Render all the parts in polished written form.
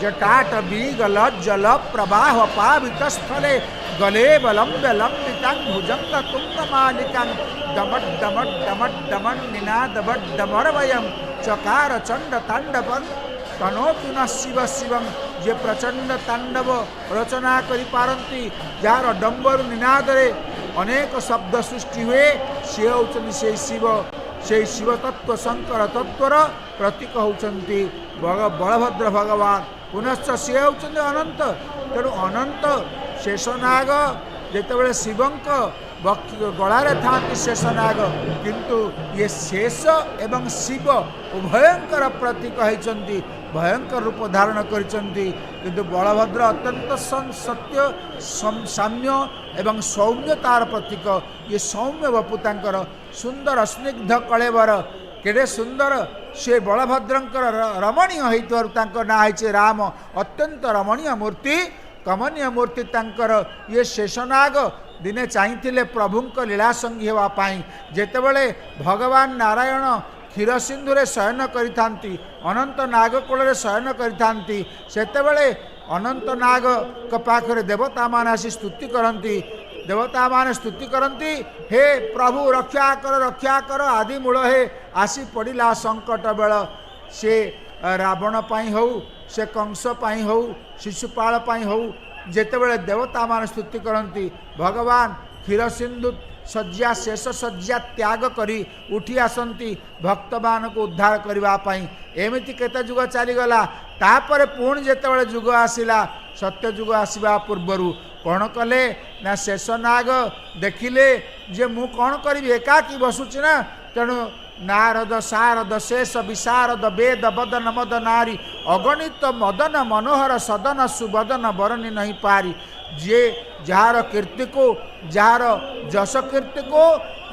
जटाट beagle जल प्रवाह पावित स्थले गले बलम्ब्य लंबितां भुजंग तुंगमालिकां दमट दमट दमट दमन निनाद बट दमरवयं चकार चंड तांडवं तनोतु न शिव शिवं जे प्रचंड तांडव रचना करि पारंती जार डंबर निनाद रे अनेक शब्द सृष्टि हुए से होचंती से शिव से शिव तत्व शंकर तत्वर प्रतीक होचंती बलभद्र भगवान पुनश्च सी होचंती अनंत तेणु अनंत शेषनाग जेतेबेले शिवंक गलारे थांती शेषनाग किंतु ये शेष एवं शिव उभयंकर प्रतीक होइचंती भयंकर रूप धारण करिचंती किंतु बलभद्र अत्यंत सत्य साम्य एवं सौम्यतार प्रतीक ये सौम्य बपु तांकर सुंदर स्निग्ध कलेवर केड़े सुंदर से बलभद्रंकर रमणीय होइतवारु ना होइछे राम अत्यंत रमणीय मूर्ति कमनीय मूर्ति तांकर ये शेषनाग दिने चाहिए प्रभुंक लीला संगी होवाई जेतेबेले भगवान नारायण क्षीर सिंधुरे शयन करिथांती अनंत नाग कूल शयन करिथांती सेतेबेले अनंत नाग पाखरे देवता मान आसी स्तुति करती देवता मान स्तुति करती हे प्रभु रक्षा कर आदि मूल हे आसी पड़ा संकट बेल से रावण पाई हो से कंस पाई हो शिशुपाल पाई हो जेतेबेले देवता मान स्तुति करती भगवान क्षीर सिंधु शज्या शेष शज्या त्याग करी उठी आसती भक्त मान को उद्धार करने एमती केते जुग चलीगला तापर पुणी जेतेबेले जुग आसिला सत्य जुग आसवा पूर्वर कौन कले ना शेषनाग देखिले जे मु कौन करी एकाकी बसुची ना तेणु नारद शारद शेष विशारद वेद बदन मद नारी अगणित मदन मनोहर सदन सुबदन बरनी नहीं पारी जे जार कीर्ति को जार जश कीर्ति को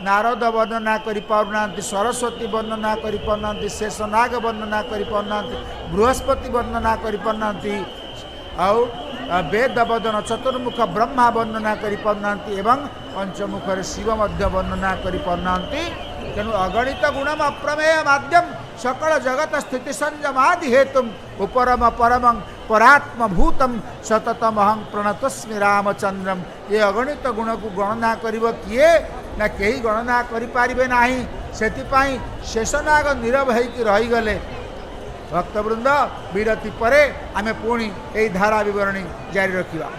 नारद वर्णना करि पारुना सरस्वती वर्णना करि पारुना शेषनाग वर्णना करि पारुना बृहस्पति वर्णना करि पारुना आउ वेद बदन चतुर्मुख ब्रह्मा वर्णना करि पारुना एवं पंचमुख शिव मध्य वर्णना करि पारुना तेणु अगणित गुणम अप्रमेय माध्यम सकल जगत स्थिति संयमादि हेतुम उपरम परमं परात्म भूतम सततम अहं प्रणतस्मि रामचंद्रम ये अगणित गुण को गणना करिव किए ना केही गणना करि पारिबे नाही सेतिपाई शेषनाग नीरव होइकि रहीगले भक्तवृंद विरति परे आमे पुणी एई धारा विवरणी जारी रखिबा।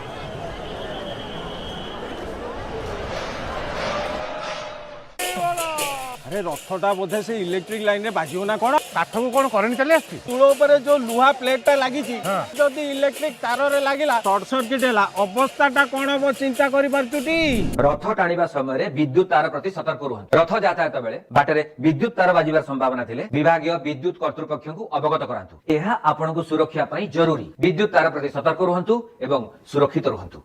अरे रथटा बोधे से इलेक्ट्रिक लाइन रे बाजियो ना कोन काठ को कोन करंट चले आछि तुलो ऊपर जो लुहा प्लेटटा लागि छि जदी इलेक्ट्रिक तार रे लागिला शॉर्ट सर्किट हैला अवस्थाटा कोन हो चिंता करि परतुटी रथ टाणीबा समय रे विद्युत तार प्रति सतर्क रहन रथ यातायात बेले बाटरे विद्युत तार बाजिबार संभावना थिले विभागीय विद्युत कर्तृपक्ष को अवगत करांतु एहा आपन को सुरक्षा पई जरूरी विद्युत तार प्रति सतर्क रहंतु एवं सुरक्षित रहंतु।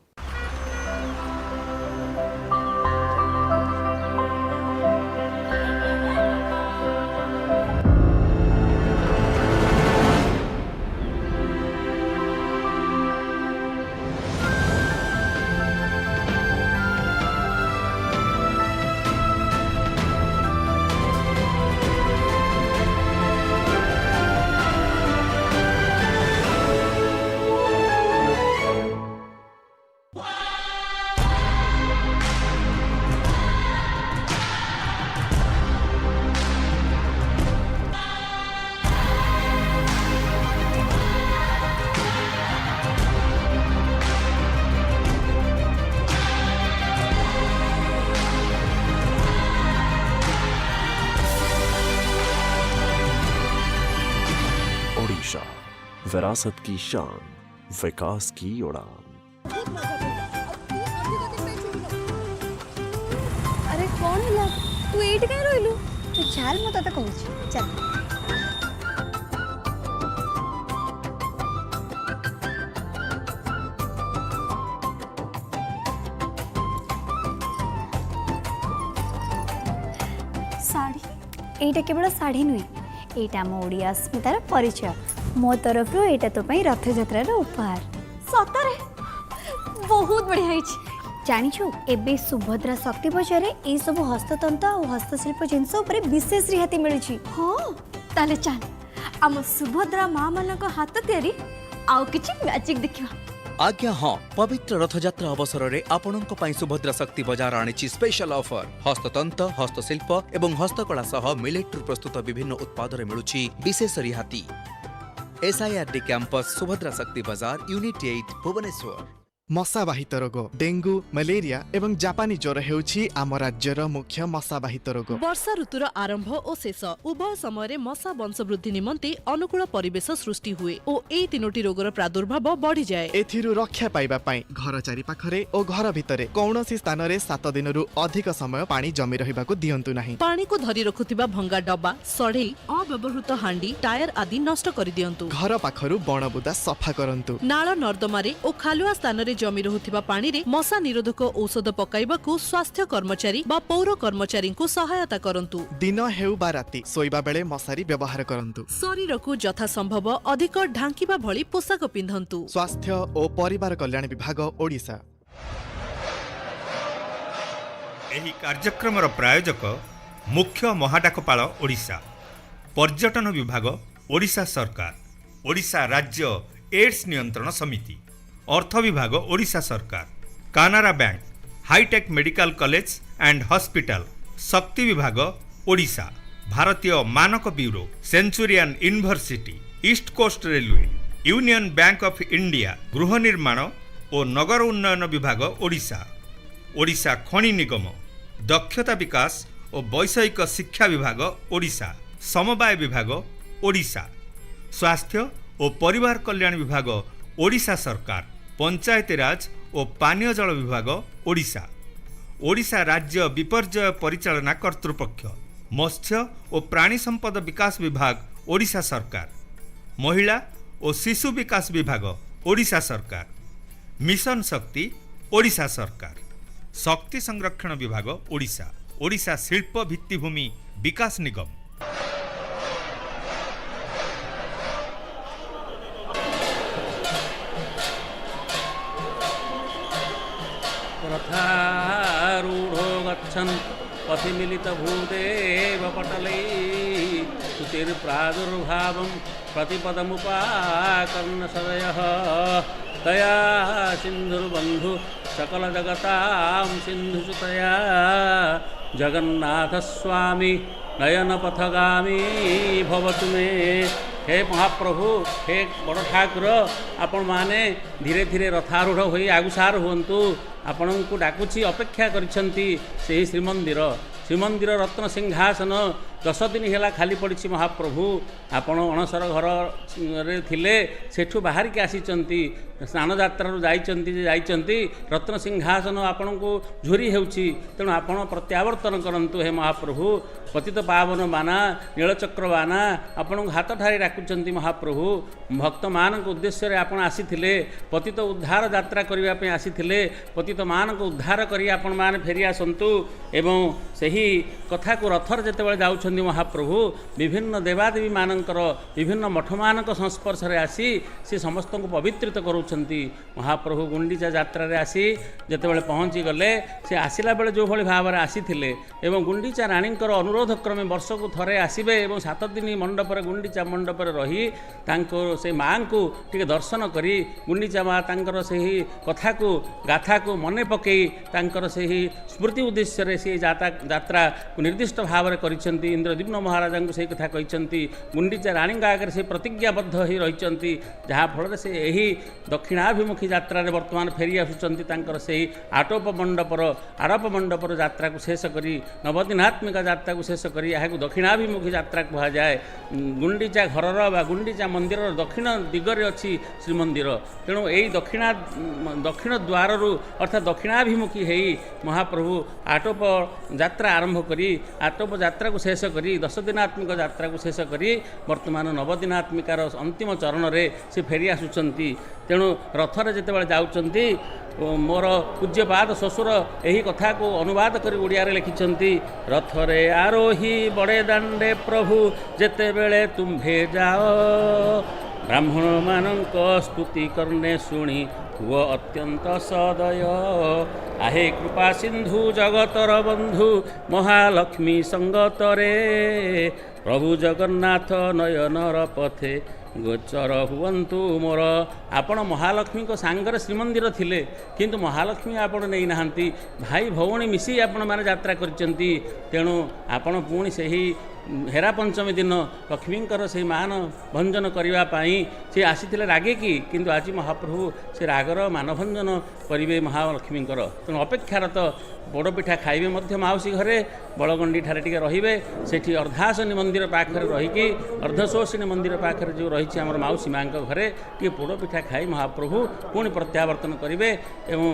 विरासत की शान विकास की उड़ान। अरे कौन है तू एट कहीं रोइलु तो चल मत तते कहूची चल साड़ी एटा केवल साड़ी नुहे एटा मो ओडिया अस्मितार परिचय मो तरफ एटा तो पई रथ यात्रार उपहार सतरे बहुत बढ़िया होइछ जानिछु एबे सुभद्रा शक्ति बजार ए सब हस्ततंत्र और हस्तशिल्प जिनस ऊपर विशेष रिहाती मिलुछि। हां ताले चल आम सुभद्रा मां मानक हाथ तैयारी आउ किछि मैजिक देखिबा। आज्ञा हाँ पवित्र रथयात्रा अवसर में आपणों सुभद्रा शक्ति बजार आनी स्पेशल ऑफर हस्ततंत्र हस्तशिल्प एवं हस्तकला सह मिलेट्रु प्रस्तुत विभिन्न उत्पाद मिलूँ विशेष रिहाती। SIRD कैंपस सुभद्रा शक्ति बजार यूनिट 8 भुवनेश्वर। मशाबाहित रोग डेंगू मलेरिया एवं जापानी ज्वर हेउछि आम राज्यर मुख्य मशाबाहित रोग। वर्षा ऋतुर आरंभ और शेष उभय समय मशा वंशवृद्धि निमंते अनुकूल परिवेश सृष्टि हुए और एई तीनोटी रोगर प्रादुर्भाव बढ़ी जाए। एथिरु रक्षा पाइबा पई घर चारि पाखरे और घर भितरे कौनसी स्थान रे 7 दिनरु अधिक समय पानी जमी रहिबाकु दियंतु नाही। पानी को धरी रखुथिबा भंगा डब्बा सढ़ेई अव्यवहृत हांडी टायर आदि नष्ट करि दियंतु। घर पाखरु बणबुदा सफा करंतु। नाଳ नर्दमारे और खालुआ स्थान रे जमी रहुथिबा पानी रे मशा निरोधक औषध पकाइबाकु स्वास्थ्य कर्मचारी बा पौर कर्मचारी को सहायता करंतु। दिन हेउ बा राति सोइबा बेले मशारी व्यवहार करंतु। शरीर को यथा संभव अधिक ढांकिबा भली पोशाक पिंधंतु। स्वास्थ्य और परिवार कल्याण विभाग ओडिशा। एही कार्यक्रमर प्रायोजक मुख्य महाडाकपाल ओडिशा, पर्यटन विभाग ओडिशा सरकार, ओडिशा राज्य एड्स नियंत्रण समिति, अर्थ विभाग ओडिशा सरकार, Canara bank, hi tech medical college and hospital, शक्ति विभाग ओडिशा, भारतीय मानक bureau, centurion university, east coast railway, union bank of India, गृह निर्माण और नगर उन्नयन विभाग ओडिशा, ओडिशा खनि निगम, दक्षता विकास और वैषयिक शिक्षा विभाग ओडिशा, समवाय विभाग ओडिशा, स्वास्थ्य और परिवार कल्याण विभाग ओडिशा सरकार, पंचायत राज और पानीय जल विभाग ओडिशा, ओडिशा राज्य विपर्यय परिचालना कर्तृपक्ष, मत्स्य और प्राणी संपद विकास विभाग ओडिशा सरकार, महिला और शिशु विकास विभाग ओडिशा सरकार, मिशन शक्ति ओडिशा सरकार, शक्ति संरक्षण विभाग ओडिशा, ओडिशा शिल्प भित्तिभूमि विकास निगम। रथारूढ़ो गच्छन् पथिमिलित भूदेव पटलै स्तुतिर्प्रादुर्भावं प्रतिपदमुपाकर्ण्य सदयः तया सिन्धुर्बन्धु सकलजगतां सिन्धुसुतया जगन्नाथस्वामी नयनपथगामी भवतु मे। हे महाप्रभु, हे बड़ ठाकुर, आपण माने धीरे धीरे रथारूढ़ होई आगुसार हुंतु। आपण को डाकुची अपेक्षा करिसंती सेही श्रीमंदिर रत्न सिंहासन 10 दिन है खाली पड़ी महाप्रभु। आपण अणसर घर रे थिले सेठू बाहर के आसीचंती स्नान यात्रा जाइचंती रत्न सिंहासन आपण को झुरी हेउची। तेणु आपण प्रत्यावर्तन करंतु हे महाप्रभु। पतित पावन बाना नीलचक्र बाना आपण हाथ ठारी डाकुचंती महाप्रभु। भक्त मान उद्देश्य रे आपण आसीथिले पतित उद्धार यात्रा करिवा पे आसीथिले। पतित मान को उद्धार करी आपण मान फेरी आसंतु एवं सही कथा को रथर जेतेबेले जाउछंती महाप्रभु विभिन्न देवादेवी मानकर विभिन्न मठ मानक संस्पर्श रे आसी से समस्त को पवित्रित करूछंती। महाप्रभु गुंडीचा यात्रा रे आसी जेतेबेले पहुंची गले से आसिला बेले जो भली भाव रे आसीथिले एवं गुंडीचा रानीकर अनुरोध क्रमे वर्ष को थरे आसीबे एवं 7 दिन मंडप रे गुंडीचा मंडप रे रही तांको से मां को टिके दर्शन करी गुंडीचा मां तांकर सेही कथा को गाथा को मने पकई तांकर सेही स्मृति उद्देश्य रे से यात्रा को निर्दिष्ट भाव रे करिसंती। इंद्रदीप्न महाराजा को से कथा कहिसंती। गुंडीचा रानी आगे से प्रतिज्ञाबद्ध ही रहिसंती जहाँ फल से यही दक्षिणाभिमुखी यात्रा रे वर्तमान फेरी आसुचंती। तांकर सेही आड़प मंडपर यात्रा को शेष करी नवदिनात्मिका यात्रा को शेष करी यहाँ दक्षिणाभिमुखी यात्रा कहा जाए। गुंडीचा घरर बा गुंडीचा मंदिर दक्षिण दिगरे अच्छी श्रीमंदिर। तेणु यही दक्षिण द्वार अर्थात दक्षिणाभिमुखी है महाप्रभु आटप यात्रा आरंभ करी आटप यात्रा को शेष करी 10 दिनात्मिक यात्रा को शेष करी वर्तमान नवदिनात्मिकार अंतिम चरण रे से फेरी आसुचंती। तेणु रथरे जेतेबेले जाउचंती मोर पूज्यपाद ससुर यही कथा को अनुवाद कर ओडिया रे लिखिचंती। रथरे आरोही बड़े दांडे प्रभु जेतेबेले तुम्भे जाओ ब्राह्मण मानक स्तुति करने शुणी हुआ अत्यंत सदय आहे कृपा सिंधु जगतर बंधु महालक्ष्मी संगतरे प्रभु जगन्नाथ नयनर पथे ଗୋଚର ହୁଅନ୍ତୁ ମୋର। ଆପଣ ମହାଲକ୍ଷ୍ମୀଙ୍କ ସାଙ୍ଗରେ ଶ୍ରୀମନ୍ଦିର ଥିଲେ କିନ୍ତୁ ମହାଲକ୍ଷ୍ମୀ ଆପଣ ନେଇନାହାନ୍ତି। ଭାଇ ଭଉଣୀ ମିଶି ଆପଣମାନେ ଯାତ୍ରା କରିଛନ୍ତି। ତେଣୁ ଆପଣ ପୁଣି ସେହି ହେରା ପଞ୍ଚମୀ ଦିନ ଲକ୍ଷ୍ମୀଙ୍କର ସେହି ମାନ ଭଞ୍ଜନ କରିବା ପାଇଁ ସେ ଆସିଥିଲେ ରାଗିକି, କିନ୍ତୁ ଆଜି ମହାପ୍ରଭୁ ସେ ରାଗର ମାନଭଞ୍ଜନ କରିବେ ମହାଲକ୍ଷ୍ମୀଙ୍କର। ତେଣୁ ଅପେକ୍ଷାରତ ପୋଡ଼ପିଠା ଖାଇବେ ମଧ୍ୟ ମାଉସୀ ଘରେ, ବଳଗଣ୍ଡିଠାରେ ଟିକେ ରହିବେ। ସେଠି ଅର୍ଦ୍ଧାଶନୀ ମନ୍ଦିର ପାଖରେ ରହିକି ଅର୍ଦ୍ଧଶୋଷିଣୀ ମନ୍ଦିର ପାଖରେ ଯେଉଁ ରହିଛି ଆମର ମାଉସୀ ମାଙ୍କ ଘରେ ଟିକେ ପୋଡ଼ପିଠା ଖାଇ ମହାପ୍ରଭୁ ପୁଣି ପ୍ରତ୍ୟାବର୍ତ୍ତନ କରିବେ। ଏବଂ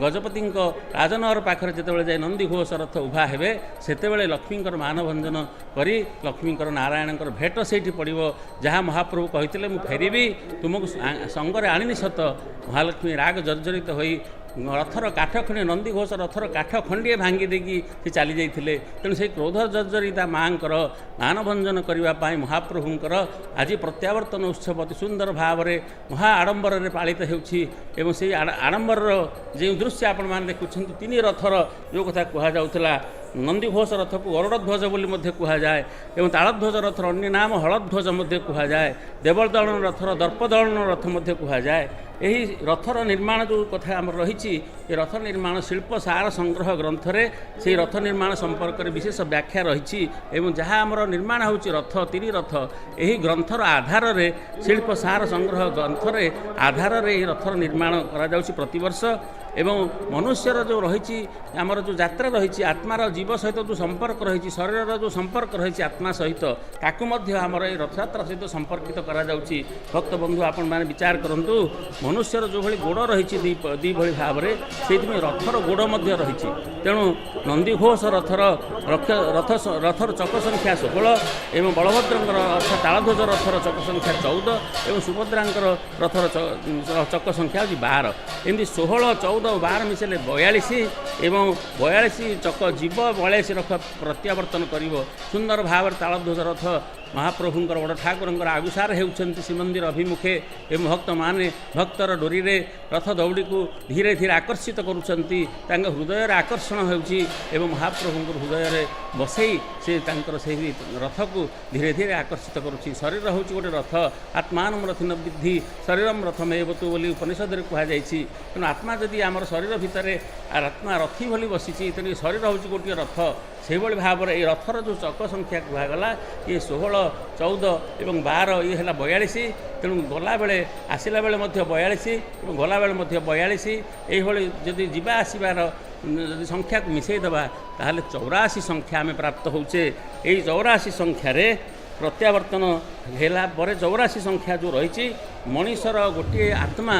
ଗଜପତିଙ୍କ ରାଜନଗର ପାଖରେ ଯେତେବେଳେ ଯାଇ ନନ୍ଦିଘୋଷ ରଥ ଉଭା ହେବେ ସେତେବେଳେ ଲକ୍ଷ୍ମୀଙ୍କର ମାନଭଞ୍ଜନ କରି ଲକ୍ଷ୍ମୀଙ୍କର ନାରାୟଣଙ୍କର ଭେଟ ସେଇଠି ପଡ଼ିବ। ଯାହା ମହାପ୍ରଭୁ କହିଥିଲେ ମୁଁ ଫେରିବି ତୁମକୁ ସଙ୍ଗରେ ଆଣିନି ସତ, ମହାଲକ୍ଷ୍ମୀ ରାଗ ଜର୍ଜରିତ ହୋଇ ରଥର କାଠ ଖଣ୍ଡିଏ ନନ୍ଦିଘୋଷ ରଥର କାଠ ଖଣ୍ଡିଏ ଭାଙ୍ଗି ଦେଇକି ସେ ଚାଲି ଯାଇଥିଲେ। ତେଣୁ ସେହି କ୍ରୋଧ ଜର୍ଜରିତା ମାଙ୍କର ମାନଭଞ୍ଜନ କରିବା ପାଇଁ ମହାପ୍ରଭୁଙ୍କର ଆଜି ପ୍ରତ୍ୟାବର୍ତ୍ତନ ଉତ୍ସବ ଅତି ସୁନ୍ଦର ଭାବରେ ମହା ଆଡ଼ମ୍ବରରେ ପାଳିତ ହେଉଛି। ଏବଂ ସେହି ଆଡ଼ମ୍ବରର ଯେଉଁ ଦୃଶ୍ୟ ଆପଣମାନେ ଦେଖୁଛନ୍ତି, ତିନି ରଥର ଯେଉଁ କଥା କୁହାଯାଉଥିଲା, ନନ୍ଦିଘୋଷ ରଥକୁ ଗରୁଡ଼ଧ୍ୱଜ ବୋଲି ମଧ୍ୟ କୁହାଯାଏ ଏବଂ ତାଳଧ୍ୱଜ ରଥର ଅନ୍ୟ ନାମ ହଳଧ୍ୱଜ ମଧ୍ୟ କୁହାଯାଏ। ଦେବଦଳନ ରଥର ଦର୍ପଦଳନ ରଥ ମଧ୍ୟ କୁହାଯାଏ। ଏହି ରଥର ନିର୍ମାଣ ଯେଉଁ କଥା ଆମର ରହିଛି, ଏ ରଥ ନିର୍ମାଣ ଶିଳ୍ପ ସାର ସଂଗ୍ରହ ଗ୍ରନ୍ଥରେ ସେହି ରଥ ନିର୍ମାଣ ସମ୍ପର୍କରେ ବିଶେଷ ବ୍ୟାଖ୍ୟା ରହିଛି। ଏବଂ ଯାହା ଆମର ନିର୍ମାଣ ହେଉଛି ରଥ, ତିନି ରଥ, ଏହି ଗ୍ରନ୍ଥର ଆଧାରରେ ଶିଳ୍ପ ସାର ସଂଗ୍ରହ ଗ୍ରନ୍ଥରେ ଆଧାରରେ ଏହି ରଥର ନିର୍ମାଣ କରାଯାଉଛି ପ୍ରତିବର୍ଷ। ଏବଂ ମନୁଷ୍ୟର ଯେଉଁ ରହିଛି ଆମର ଯେଉଁ ଯାତ୍ରା ରହିଛି, ଆତ୍ମାର ଜୀବ ସହିତ ଯେଉଁ ସମ୍ପର୍କ ରହିଛି, ଶରୀରର ଯେଉଁ ସମ୍ପର୍କ ରହିଛି ଆତ୍ମା ସହିତ, ତାକୁ ମଧ୍ୟ ଆମର ଏହି ରଥଯାତ୍ରା ସହିତ ସମ୍ପର୍କିତ କରାଯାଉଛି। ଭକ୍ତବନ୍ଧୁ ଆପଣମାନେ ବିଚାର କରନ୍ତୁ, ମନୁଷ୍ୟର ଯେଉଁଭଳି ଗୋଡ଼ ରହିଛି ଦୁଇଭଳି ଭାବରେ, ସେଇଥିପାଇଁ ରଥର ଗୋଡ଼ ମଧ୍ୟ ରହିଛି। ତେଣୁ ନନ୍ଦିଘୋଷ ରଥର ଚକ ସଂଖ୍ୟା 16 ଏବଂ ବଳଭଦ୍ରଙ୍କର ଅର୍ଥାତ୍ ତାଳଧ୍ୱଜ ରଥର ଚକ ସଂଖ୍ୟା 14 ଏବଂ ସୁଭଦ୍ରାଙ୍କର ରଥର ଚକ ସଂଖ୍ୟା ହେଉଛି 12। ଏମିତି 16, 14 ଓ 12 ମିଶିଲେ 42 ଏବଂ 42 ଚକ ଯିବ, 42 ରଥ ପ୍ରତ୍ୟାବର୍ତ୍ତନ କରିବ। ସୁନ୍ଦର ଭାବରେ ତାଳଧ୍ୱଜ ରଥ ମହାପ୍ରଭୁଙ୍କର ବଡ଼ ଠାକୁରଙ୍କର ଆଗୁସାର ହେଉଛନ୍ତି ଶ୍ରୀମନ୍ଦିର ଅଭିମୁଖେ ଏବଂ ଭକ୍ତମାନେ ଭକ୍ତର ଡୋରିରେ ରଥ ଦଉଡ଼ିକୁ ଧୀରେ ଧୀରେ ଆକର୍ଷିତ କରୁଛନ୍ତି। ତାଙ୍କ ହୃଦୟରେ ଆକର୍ଷଣ ହେଉଛି ଏବଂ ମହାପ୍ରଭୁଙ୍କ ହୃଦୟରେ ବସେଇ ସେ ତାଙ୍କର ସେହି ରଥକୁ ଧୀରେ ଧୀରେ ଆକର୍ଷିତ କରୁଛି। ଶରୀର ହେଉଛି ଗୋଟେ ରଥ, ଆତ୍ମାନମ ରଥିନ ବିଦ୍ଧି ଶରୀରମ ରଥମେବତୁ ବୋଲି ଉପନିଷଦରେ କୁହାଯାଇଛି। ତେଣୁ ଆତ୍ମା ଯଦି ଆମର ଶରୀର ଭିତରେ ଆତ୍ମା ରଥି ଭଳି ବସିଛି, ତେଣୁ ଶରୀର ହେଉଛି ଗୋଟିଏ ରଥ। ସେହିଭଳି ଭାବରେ ଏହି ରଥର ଯେଉଁ ଚକ ସଂଖ୍ୟା କୁହାଗଲା, ଇଏ 16, 14 ଏବଂ 12, ଇଏ ହେଲା 42। ତେଣୁ ଗଲାବେଳେ ଆସିଲା ବେଳେ ମଧ୍ୟ 42 ଏବଂ ଗଲାବେଳେ ମଧ୍ୟ 42। ଏଇଭଳି ଯଦି ଯିବା ଆସିବାର ଯଦି ସଂଖ୍ୟାକୁ ମିଶାଇଦେବା ତାହେଲେ 84 ସଂଖ୍ୟା ଆମେ ପ୍ରାପ୍ତ ହେଉଛେ। ଏହି 84 ସଂଖ୍ୟାରେ ପ୍ରତ୍ୟାବର୍ତ୍ତନ ହେଲା ପରେ 84 ସଂଖ୍ୟା ଯେଉଁ ରହିଛି, ମଣିଷର ଗୋଟିଏ ଆତ୍ମା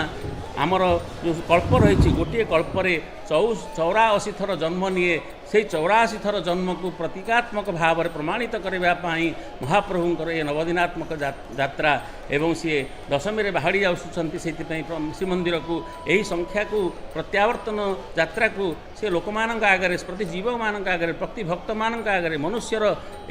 ଆମର ଯେଉଁ କଳ୍ପ ରହିଛି, ଗୋଟିଏ କଳ୍ପରେ 84 ଥର ଜନ୍ମ ନିଏ। ସେହି 84 ଥର ଜନ୍ମକୁ ପ୍ରତୀକାତ୍ମକ ଭାବରେ ପ୍ରମାଣିତ କରିବା ପାଇଁ ମହାପ୍ରଭୁଙ୍କର ଏ ନବଦିନାତ୍ମକ ଯାତ୍ରା ଏବଂ ସିଏ ଦଶମୀରେ ବାହାଡ଼ି ଆସୁଛନ୍ତି। ସେଥିପାଇଁ ଶ୍ରୀମନ୍ଦିରକୁ ଏହି ସଂଖ୍ୟାକୁ ପ୍ରତ୍ୟାବର୍ତ୍ତନ ଯାତ୍ରାକୁ ସେ ଲୋକମାନଙ୍କ ଆଗରେ, ପ୍ରତି ଜୀବମାନଙ୍କ ଆଗରେ, ପ୍ରତି ଭକ୍ତମାନଙ୍କ ଆଗରେ ମନୁଷ୍ୟର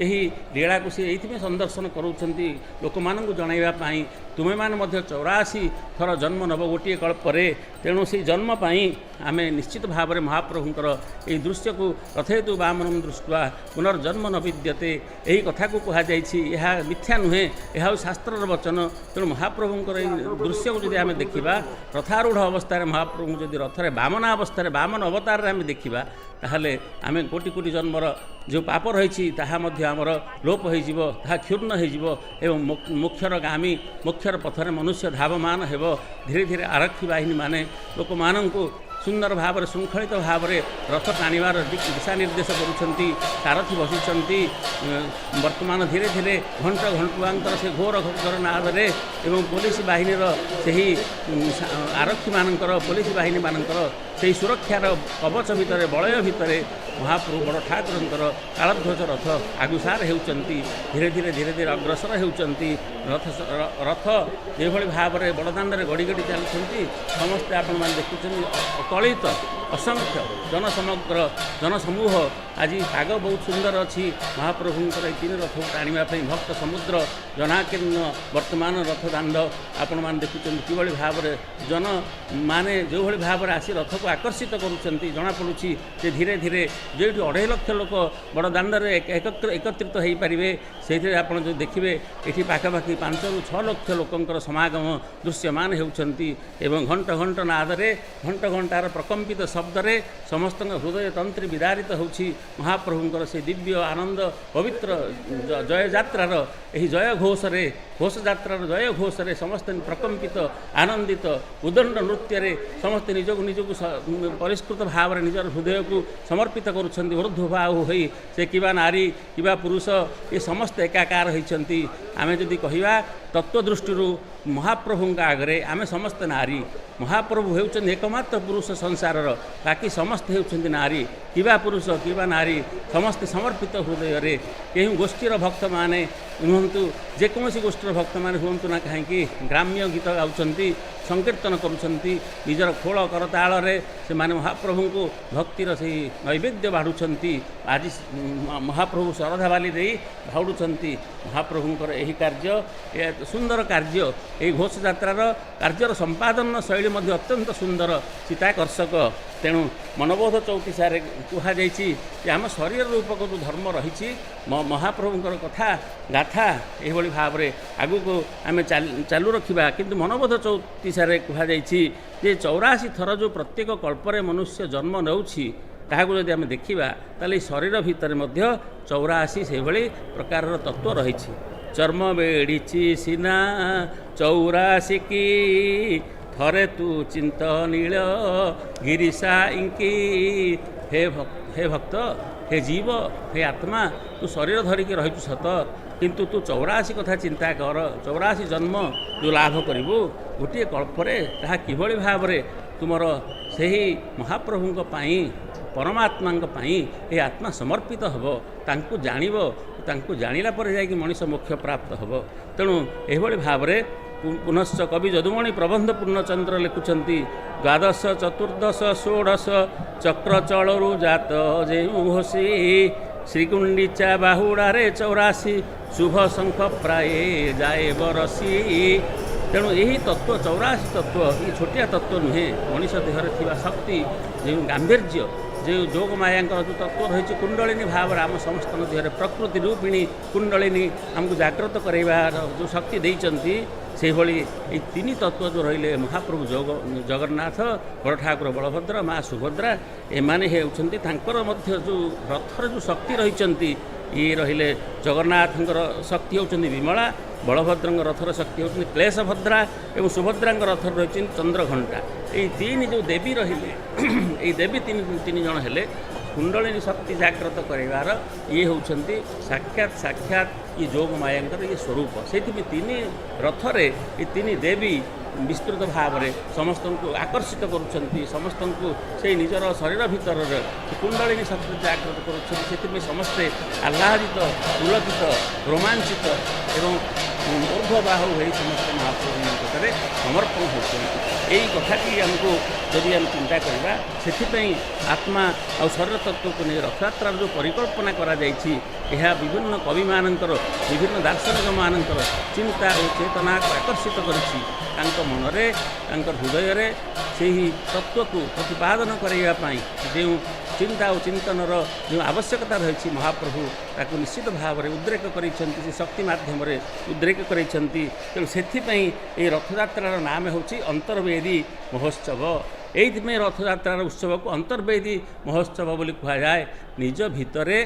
ଏହି ଲୀଳାକୁ ସେ ଏଇଥିପାଇଁ ସନ୍ଦର୍ଶନ କରୁଛନ୍ତି, ଲୋକମାନଙ୍କୁ ଜଣାଇବା ପାଇଁ ତୁମେମାନେ ମଧ୍ୟ 84 ଥର ଜନ୍ମ ନେବ ଗୋଟିଏ କଳ୍ପରେ। ତେଣୁ ସେହି ଜନ୍ମ ପାଇଁ ଆମେ ନିଶ୍ଚିତ ଭାବରେ ମହାପ୍ରଭୁଙ୍କର ଏହି ଦୃଶ୍ୟକୁ ରଥେତୁ ବାମନଂ ଦୃଷ୍ଟ୍ୱା ପୁନର୍ଜନ୍ମ ନ ବିଦ୍ୟତେ, ଏହି କଥାକୁ କୁହାଯାଇଛି। ଏହା ମିଥ୍ୟା ନୁହେଁ, ଏହା ହେଉଛି ଶାସ୍ତ୍ରର ବଚନ। ତେଣୁ ମହାପ୍ରଭୁଙ୍କର ଏହି ଦୃଶ୍ୟକୁ ଯଦି ଆମେ ଦେଖିବା, ରଥାରୂଢ଼ ଅବସ୍ଥାରେ ମହାପ୍ରଭୁଙ୍କୁ ଯଦି ରଥରେ ବାମନ ଅବସ୍ଥାରେ, ବାମନ ଅବତାରରେ ଆମେ ଦେଖିବା, ତାହେଲେ ଆମେ କୋଟି କୋଟି ଜନ୍ମର ଯେଉଁ ପାପ ରହିଛି ତାହା ମଧ୍ୟ ଆମର ଲୋପ ହୋଇଯିବ, ତାହା କ୍ଷୁର୍ଣ୍ଣ ହୋଇଯିବ ଏବଂ ମୋକ୍ଷର ଗାମୀ, ମୋକ୍ଷର ପଥରେ ମନୁଷ୍ୟ ଧାବମାନ ହେବ। ଧୀରେ ଧୀରେ ଆରକ୍ଷୀ ବାହିନୀମାନେ ଲୋକମାନଙ୍କୁ ସୁନ୍ଦର ଭାବରେ ଶୃଙ୍ଖଳିତ ଭାବରେ ରଥ ଟାଣିବାର ଦିଶା ନିର୍ଦ୍ଦେଶ କରୁଛନ୍ତି। ସାରଥୀ ବସିଛନ୍ତି। ବର୍ତ୍ତମାନ ଧୀରେ ଧୀରେ ଘଣ୍ଟୁଆଙ୍କର ସେ ଘୋର ନାଦରେ ଏବଂ ପୋଲିସ ବାହିନୀର ସେହି ଆରକ୍ଷୀମାନଙ୍କର, ପୋଲିସ ବାହିନୀମାନଙ୍କର ସେହି ସୁରକ୍ଷାର କବଚ ଭିତରେ, ବଳୟ ଭିତରେ ମହାପ୍ରଭୁ ବଡ଼ ଠାକୁରଙ୍କର ତାଳଧ୍ୱଜ ରଥ ଆଗୁସାର ହେଉଛନ୍ତି। ଧୀରେ ଧୀରେ ଧୀରେ ଧୀରେ ଅଗ୍ରସର ହେଉଛନ୍ତି। ରଥ ଯେଭଳି ଭାବରେ ବଡ଼ଦାଣ୍ଡରେ ଗଡ଼ି ଗଡ଼ି ଚାଲୁଛନ୍ତି, ସମସ୍ତେ ଆପଣମାନେ ଦେଖୁଛନ୍ତି କଳିତ ଅସଂଖ୍ୟ ଜନସମଗ୍ର ଜନସମୂହ ଆଜି ପାଗ ବହୁତ ସୁନ୍ଦର ଅଛି ମହାପ୍ରଭୁଙ୍କର ଏହି ତିନି ରଥକୁ ଟାଣିବା ପାଇଁ ଭକ୍ତ ସମୁଦ୍ର ଜନାକୀର୍ଣ୍ଣ ବର୍ତ୍ତମାନ ରଥ ଦାଣ୍ଡ ଆପଣମାନେ ଦେଖୁଛନ୍ତି କିଭଳି ଭାବରେ ଜନମାନେ ଯେଉଁଭଳି ଭାବରେ ଆସି ରଥକୁ ଆକର୍ଷିତ କରୁଛନ୍ତି ଜଣାପଡ଼ୁଛି ଯେ ଧୀରେ ଧୀରେ ଯେଉଁଠି 2.5 ଲକ୍ଷ ଲୋକ ବଡ଼ ଦାଣ୍ଡରେ ଏକତ୍ରିତ ହୋଇପାରିବେ ସେଇଥିରେ ଆପଣ ଯଦି ଦେଖିବେ ଏଠି ପାଖାପାଖି 5ରୁ 6 ଲକ୍ଷ ଲୋକଙ୍କର ସମାଗମ ଦୃଶ୍ୟମାନ ହେଉଛନ୍ତି ଏବଂ ଘଣ୍ଟ ଘଣ୍ଟ ନାଦରେ ଘଣ୍ଟ ଘଣ୍ଟାର ପ୍ରକମ୍ପିତ ଶବ୍ଦରେ ସମସ୍ତଙ୍କ ହୃଦୟ ତନ୍ତ୍ରୀ ବିଦାରିତ ହେଉଛି ମହାପ୍ରଭୁଙ୍କର ସେ ଦିବ୍ୟ ଆନନ୍ଦ ପବିତ୍ର ଜୟଯାତ୍ରାର ଏହି ଜୟ ଘୋଷରେ ଘୋଷଯାତ୍ରାର ଜୟ ଘୋଷରେ ସମସ୍ତେ ପ୍ରକମ୍ପିତ ଆନନ୍ଦିତ ଉଦଣ୍ଡ ନୃତ୍ୟରେ ସମସ୍ତେ ନିଜକୁ ପରିଷ୍କୃତ ଭାବରେ ନିଜର ହୃଦୟକୁ ସମର୍ପିତ କରୁଛନ୍ତି ଊର୍ଦ୍ଧ୍ୱବାହୁ ହୋଇ ସେ କିବା ନାରୀ କିବା ପୁରୁଷ ଏ ସମସ୍ତେ ଏକାକାର ହୋଇଛନ୍ତି ଆମେ ଯଦି କହିବା ତତ୍ତ୍ୱ ଦୃଷ୍ଟିରୁ ମହାପ୍ରଭୁଙ୍କ ଆଗରେ ଆମେ ସମସ୍ତେ ନାରୀ ମହାପ୍ରଭୁ ହେଉଛନ୍ତି ଏକମାତ୍ର ପୁରୁଷ ସଂସାରର ବାକି ସମସ୍ତେ ହେଉଛନ୍ତି ନାରୀ କିବା ପୁରୁଷ କିବା ନାରୀ ସମସ୍ତେ ସମର୍ପିତ ହୃଦୟରେ କେଉଁ ଗୋଷ୍ଠୀର ଭକ୍ତମାନେ ହୁଅନ୍ତୁ ଯେକୌଣସି ଗୋଷ୍ଠୀର ଭକ୍ତମାନେ ହୁଅନ୍ତୁ ନା କାହିଁକି ଗ୍ରାମ୍ୟ ଗୀତ ଗାଉଛନ୍ତି ସଂକୀର୍ତ୍ତନ କରୁଛନ୍ତି ନିଜର ଖୋଳ କରତାଳରେ ସେମାନେ ମହାପ୍ରଭୁଙ୍କୁ ଭକ୍ତିର ସେହି ନୈବେଦ୍ୟ ବାଢ଼ୁଛନ୍ତି ଆଜି ମହାପ୍ରଭୁ ଶରଧାବାଲି ଦେଇ ବାହୁଡ଼ୁଛନ୍ତି ମହାପ୍ରଭୁଙ୍କର ଏହି କାର୍ଯ୍ୟ ଏ ସୁନ୍ଦର କାର୍ଯ୍ୟ ଏହି ଘୋଷଯାତ୍ରାର କାର୍ଯ୍ୟର ସମ୍ପାଦନ ଶୈଳୀ ମଧ୍ୟ ଅତ୍ୟନ୍ତ ସୁନ୍ଦର ଚିତ୍ତାକର୍ଷକ ତେଣୁ ମନବୋଧ ଚଉତିଶାରେ କୁହାଯାଇଛି ଯେ ଆମ ଶରୀର ରୂପକ ଯେଉଁ ଧର୍ମ ରହିଛି ମହାପ୍ରଭୁଙ୍କର କଥା ଗାଥା ଏହିଭଳି ଭାବରେ ଆଗକୁ ଆମେ ଚାଲୁ ରଖିବା କିନ୍ତୁ ମନବୋଧ ଚଉତିଶାରେ କୁହାଯାଇଛି ଯେ 84 ଥର ଯେଉଁ ପ୍ରତ୍ୟେକ କଳ୍ପରେ ମନୁଷ୍ୟ ଜନ୍ମ ନେଉଛି ତାହାକୁ ଯଦି ଆମେ ଦେଖିବା ତାହେଲେ ଏହି ଶରୀର ଭିତରେ ମଧ୍ୟ 84 ସେହିଭଳି ପ୍ରକାରର ତତ୍ତ୍ୱ ରହିଛି ଚର୍ମ ବେଡ଼ିଛି ସିନା 84 କି ଥରେ ତୁ ଚିନ୍ତ ନୀଳ ଗିରିଶା ଇଙ୍କି ହେ ଭକ୍ତ ହେ ଜୀବ ହେ ଆତ୍ମା ତୁ ଶରୀର ଧରିକି ରହିଛୁ ସତ କିନ୍ତୁ ତୁ 84 କଥା ଚିନ୍ତା କର 84 ଜନ୍ମ ତୁ ଲାଭ କରିବୁ ଗୋଟିଏ କଳ୍ପରେ ତାହା କିଭଳି ଭାବରେ ତୁମର ସେହି ମହାପ୍ରଭୁଙ୍କ ପାଇଁ ପରମାତ୍ମାଙ୍କ ପାଇଁ ଏ ଆତ୍ମା ସମର୍ପିତ ହେବ ତାଙ୍କୁ ଜାଣିବ ତାଙ୍କୁ ଜାଣିଲା ପରେ ଯାଇକି ମଣିଷ ମୋକ୍ଷ ପ୍ରାପ୍ତ ହେବ ତେଣୁ ଏହିଭଳି ଭାବରେ ପୁନଶ୍ଚ କବି ଯଦୁମଣି ପ୍ରବନ୍ଧ ପୂର୍ଣ୍ଣଚନ୍ଦ୍ର ଲେଖୁଛନ୍ତି ଦ୍ୱାଦଶ ଚତୁର୍ଦ୍ଦଶ ଷୋଡ଼ଶ ଚକ୍ରଚଳରୁ ଜାତ ଯେଉଁ ଘୋଷି ଶ୍ରୀଗୁଣ୍ଡିଚା ବାହୁଡ଼ାରେ 84 ଶୁଭ ଶଙ୍ଖ ପ୍ରାୟ ଯାଏ ବରସି ତେଣୁ ଏହି ତତ୍ତ୍ୱ 84 ତତ୍ତ୍ୱ ଏହି ଛୋଟିଆ ତତ୍ତ୍ୱ ନୁହେଁ ମଣିଷ ଦେହରେ ଥିବା ଶକ୍ତି ଯେଉଁ ଗାମ୍ଭୀର୍ଯ୍ୟ ଯେଉଁ ଯୋଗମାୟାଙ୍କର ଯେଉଁ ତତ୍ତ୍ୱ ରହିଛି କୁଣ୍ଡଳିନୀ ଭାବରେ ଆମ ସମସ୍ତଙ୍କ ଦେହରେ ପ୍ରକୃତି ରୂପିଣୀ କୁଣ୍ଡଳିନୀ ଆମକୁ ଜାଗ୍ରତ କରାଇବାର ଯେଉଁ ଶକ୍ତି ଦେଇଛନ୍ତି ସେହିଭଳି ଏହି ତିନି ତତ୍ତ୍ୱ ଯେଉଁ ରହିଲେ ମହାପ୍ରଭୁ ଜଗନ୍ନାଥ ବଡ଼ ଠାକୁର ବଳଭଦ୍ର ମା ସୁଭଦ୍ରା ଏମାନେ ହେଉଛନ୍ତି ତାଙ୍କର ମଧ୍ୟ ଯେଉଁ ରଥର ଯେଉଁ ଶକ୍ତି ରହିଛନ୍ତି ଇଏ ରହିଲେ ଜଗନ୍ନାଥଙ୍କର ଶକ୍ତି ହେଉଛନ୍ତି ବିମଳା ବଳଭଦ୍ରଙ୍କ ରଥର ଶକ୍ତି ହେଉଛନ୍ତି କ୍ଲେଶଭଦ୍ରା ଏବଂ ସୁଭଦ୍ରାଙ୍କ ରଥର ରହିଛନ୍ତି ଚନ୍ଦ୍ରଘଣ୍ଟା ଏହି ତିନି ଯେଉଁ ଦେବୀ ରହିଲେ ଏହି ଦେବୀ ତିନି ଜଣ ହେଲେ କୁଣ୍ଡଳିନୀ ଶକ୍ତି ଜାଗ୍ରତ କରାଇବାର ଇଏ ହେଉଛନ୍ତି ସାକ୍ଷାତ ଇଏ ଯୋଗମାୟାଙ୍କର ଇଏ ସ୍ୱରୂପ ସେଇଥିପାଇଁ ତିନି ରଥରେ ଏ ତିନି ଦେବୀ ବିସ୍ତୃତ ଭାବରେ ସମସ୍ତଙ୍କୁ ଆକର୍ଷିତ କରୁଛନ୍ତି ସମସ୍ତଙ୍କୁ ସେଇ ନିଜର ଶରୀର ଭିତରରେ କୁଣ୍ଡଳିନୀ ଶକ୍ତି ଜାଗ୍ରତ କରୁଛନ୍ତି ସେଥିପାଇଁ ସମସ୍ତେ ଆହ୍ଲାଦିତ ପୁଲକିତ ରୋମାଞ୍ଚିତ ଏବଂ ଊର୍ଦ୍ଧ୍ୱବାହୁ ହୋଇ ସମସ୍ତେ ମହାପ୍ରଭୁଙ୍କ ନିକଟରେ ସମର୍ପଣ ହେଉଛନ୍ତି ଏହି କଥାଟି ଆମକୁ ଯଦି ଆମେ ଚିନ୍ତା କରିବା ସେଥିପାଇଁ ଆତ୍ମା ଆଉ ଶରୀର ତତ୍ତ୍ୱକୁ ନେଇ ରଥଯାତ୍ରାର ଯେଉଁ ପରିକଳ୍ପନା କରାଯାଇଛି ଏହା ବିଭିନ୍ନ କବିମାନଙ୍କର ବିଭିନ୍ନ ଦାର୍ଶନିକମାନଙ୍କର ଚିନ୍ତା ଓ ଚେତନାକୁ ଆକର୍ଷିତ କରିଛି ତାଙ୍କ ମନରେ ତାଙ୍କ ହୃଦୟରେ ସେହି ତତ୍ତ୍ୱକୁ ପ୍ରତିପାଦନ କରିବା ପାଇଁ ଯେଉଁ ଚିନ୍ତା ଓ ଚିନ୍ତନର ଯେଉଁ ଆବଶ୍ୟକତା ରହିଛି ମହାପ୍ରଭୁ ତାକୁ ନିଶ୍ଚିତ ଭାବରେ ଉଦ୍ରେକ କରିଛନ୍ତି ସେ ଶକ୍ତି ମାଧ୍ୟମରେ ଉଦ୍ରେକ କରିଛନ୍ତି ତେଣୁ ସେଥିପାଇଁ ଏହି ରଥଯାତ୍ରାର ନାମ ହେଉଛି ଅନ୍ତର୍ବେଦୀ ମହୋତ୍ସବ ଏଇଥିପାଇଁ ରଥଯାତ୍ରାର ଉତ୍ସବକୁ ଅନ୍ତର୍ବେଦୀ ମହୋତ୍ସବ ବୋଲି କୁହାଯାଏ ନିଜ ଭିତରେ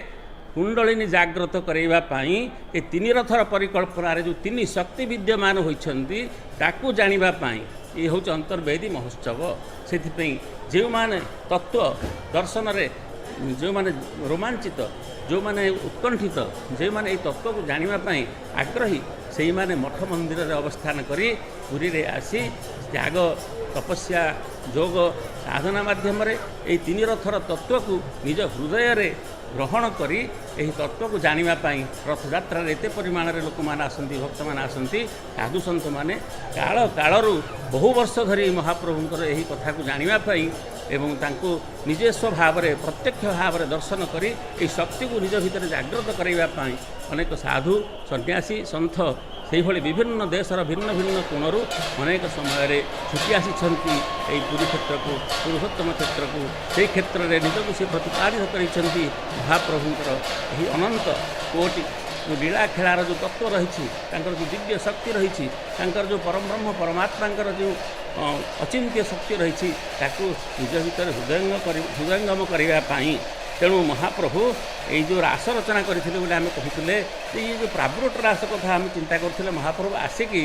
କୁଣ୍ଡଳିନୀ ଜାଗ୍ରତ କରାଇବା ପାଇଁ ଏ ତିନି ରଥର ପରିକଳ୍ପନାରେ ଯେଉଁ ତିନି ଶକ୍ତି ବିଦ୍ୟମାନ ହୋଇଛନ୍ତି ତାକୁ ଜାଣିବା ପାଇଁ ଏ ହେଉଛି ଅନ୍ତର୍ବେଦୀ ମହୋତ୍ସବ ସେଥିପାଇଁ ଯେଉଁମାନେ ତତ୍ତ୍ୱ ଦର୍ଶନରେ ଯେଉଁମାନେ ରୋମାଞ୍ଚିତ ଯେଉଁମାନେ ଉତ୍କଣ୍ଠିତ ଯେଉଁମାନେ ଏହି ତତ୍ତ୍ୱକୁ ଜାଣିବା ପାଇଁ ଆଗ୍ରହୀ ସେଇମାନେ ମଠ ମନ୍ଦିରରେ ଅବସ୍ଥାନ କରି ପୁରୀରେ ଆସି ତ୍ୟାଗ ତପସ୍ୟା ଯୋଗ ସାଧନା ମାଧ୍ୟମରେ ଏହି ତିନି ରଥର ତତ୍ତ୍ୱକୁ ନିଜ ହୃଦୟରେ ଗ୍ରହଣ କରି ଏହି ତତ୍ତ୍ୱକୁ ଜାଣିବା ପାଇଁ ରଥଯାତ୍ରାରେ ଏତେ ପରିମାଣରେ ଲୋକମାନେ ଆସନ୍ତି ଭକ୍ତମାନେ ଆସନ୍ତି ସାଧୁସନ୍ଥମାନେ କାଳରୁ ବହୁ ବର୍ଷ ଧରି ମହାପ୍ରଭୁଙ୍କର ଏହି କଥାକୁ ଜାଣିବା ପାଇଁ ଏବଂ ତାଙ୍କୁ ନିଜସ୍ୱ ଭାବରେ ପ୍ରତ୍ୟକ୍ଷ ଭାବରେ ଦର୍ଶନ କରି ଏହି ଶକ୍ତିକୁ ନିଜ ଭିତରେ ଜାଗ୍ରତ କରାଇବା ପାଇଁ ଅନେକ ସାଧୁ ସନ୍ନ୍ୟାସୀ ସନ୍ଥ ସେହିଭଳି ବିଭିନ୍ନ ଦେଶର ଭିନ୍ନ ଭିନ୍ନ କୋଣରୁ ଅନେକ ସମୟରେ ଛୁଟି ଆସିଛନ୍ତି ଏହି ପୁରୀ କ୍ଷେତ୍ରକୁ, ପୁରୁଷୋତ୍ତମ କ୍ଷେତ୍ରକୁ। ସେହି କ୍ଷେତ୍ରରେ ନିଜକୁ ସେ ପ୍ରତିପାଦିତ କରିଛନ୍ତି ମହାପ୍ରଭୁଙ୍କର ଏହି ଅନନ୍ତ କୋଟି ଲୀଳା ଖେଳାର ଯେଉଁ ତତ୍ତ୍ୱ ରହିଛି, ତାଙ୍କର ଯେଉଁ ଦିବ୍ୟ ଶକ୍ତି ରହିଛି, ତାଙ୍କର ଯେଉଁ ପରବ୍ରହ୍ମ ପରମାତ୍ମାଙ୍କର ଯେଉଁ ଅଚିନ୍ତ୍ୟ ଶକ୍ତି ରହିଛି, ତାକୁ ନିଜ ଭିତରେ ହୃଦୟଙ୍ଗମ କରିବା ପାଇଁ ତେଣୁ ମହାପ୍ରଭୁ ଏଇ ଯେଉଁ ରାସ ରଚନା କରିଥିଲେ ବୋଲି ଆମେ କହୁଥିଲେ, ଯେ ଏଇ ଯେଉଁ ପ୍ରାବୃଟ ରାସ କଥା ଆମେ ଚିନ୍ତା କରୁଥିଲେ, ମହାପ୍ରଭୁ ଆସିକି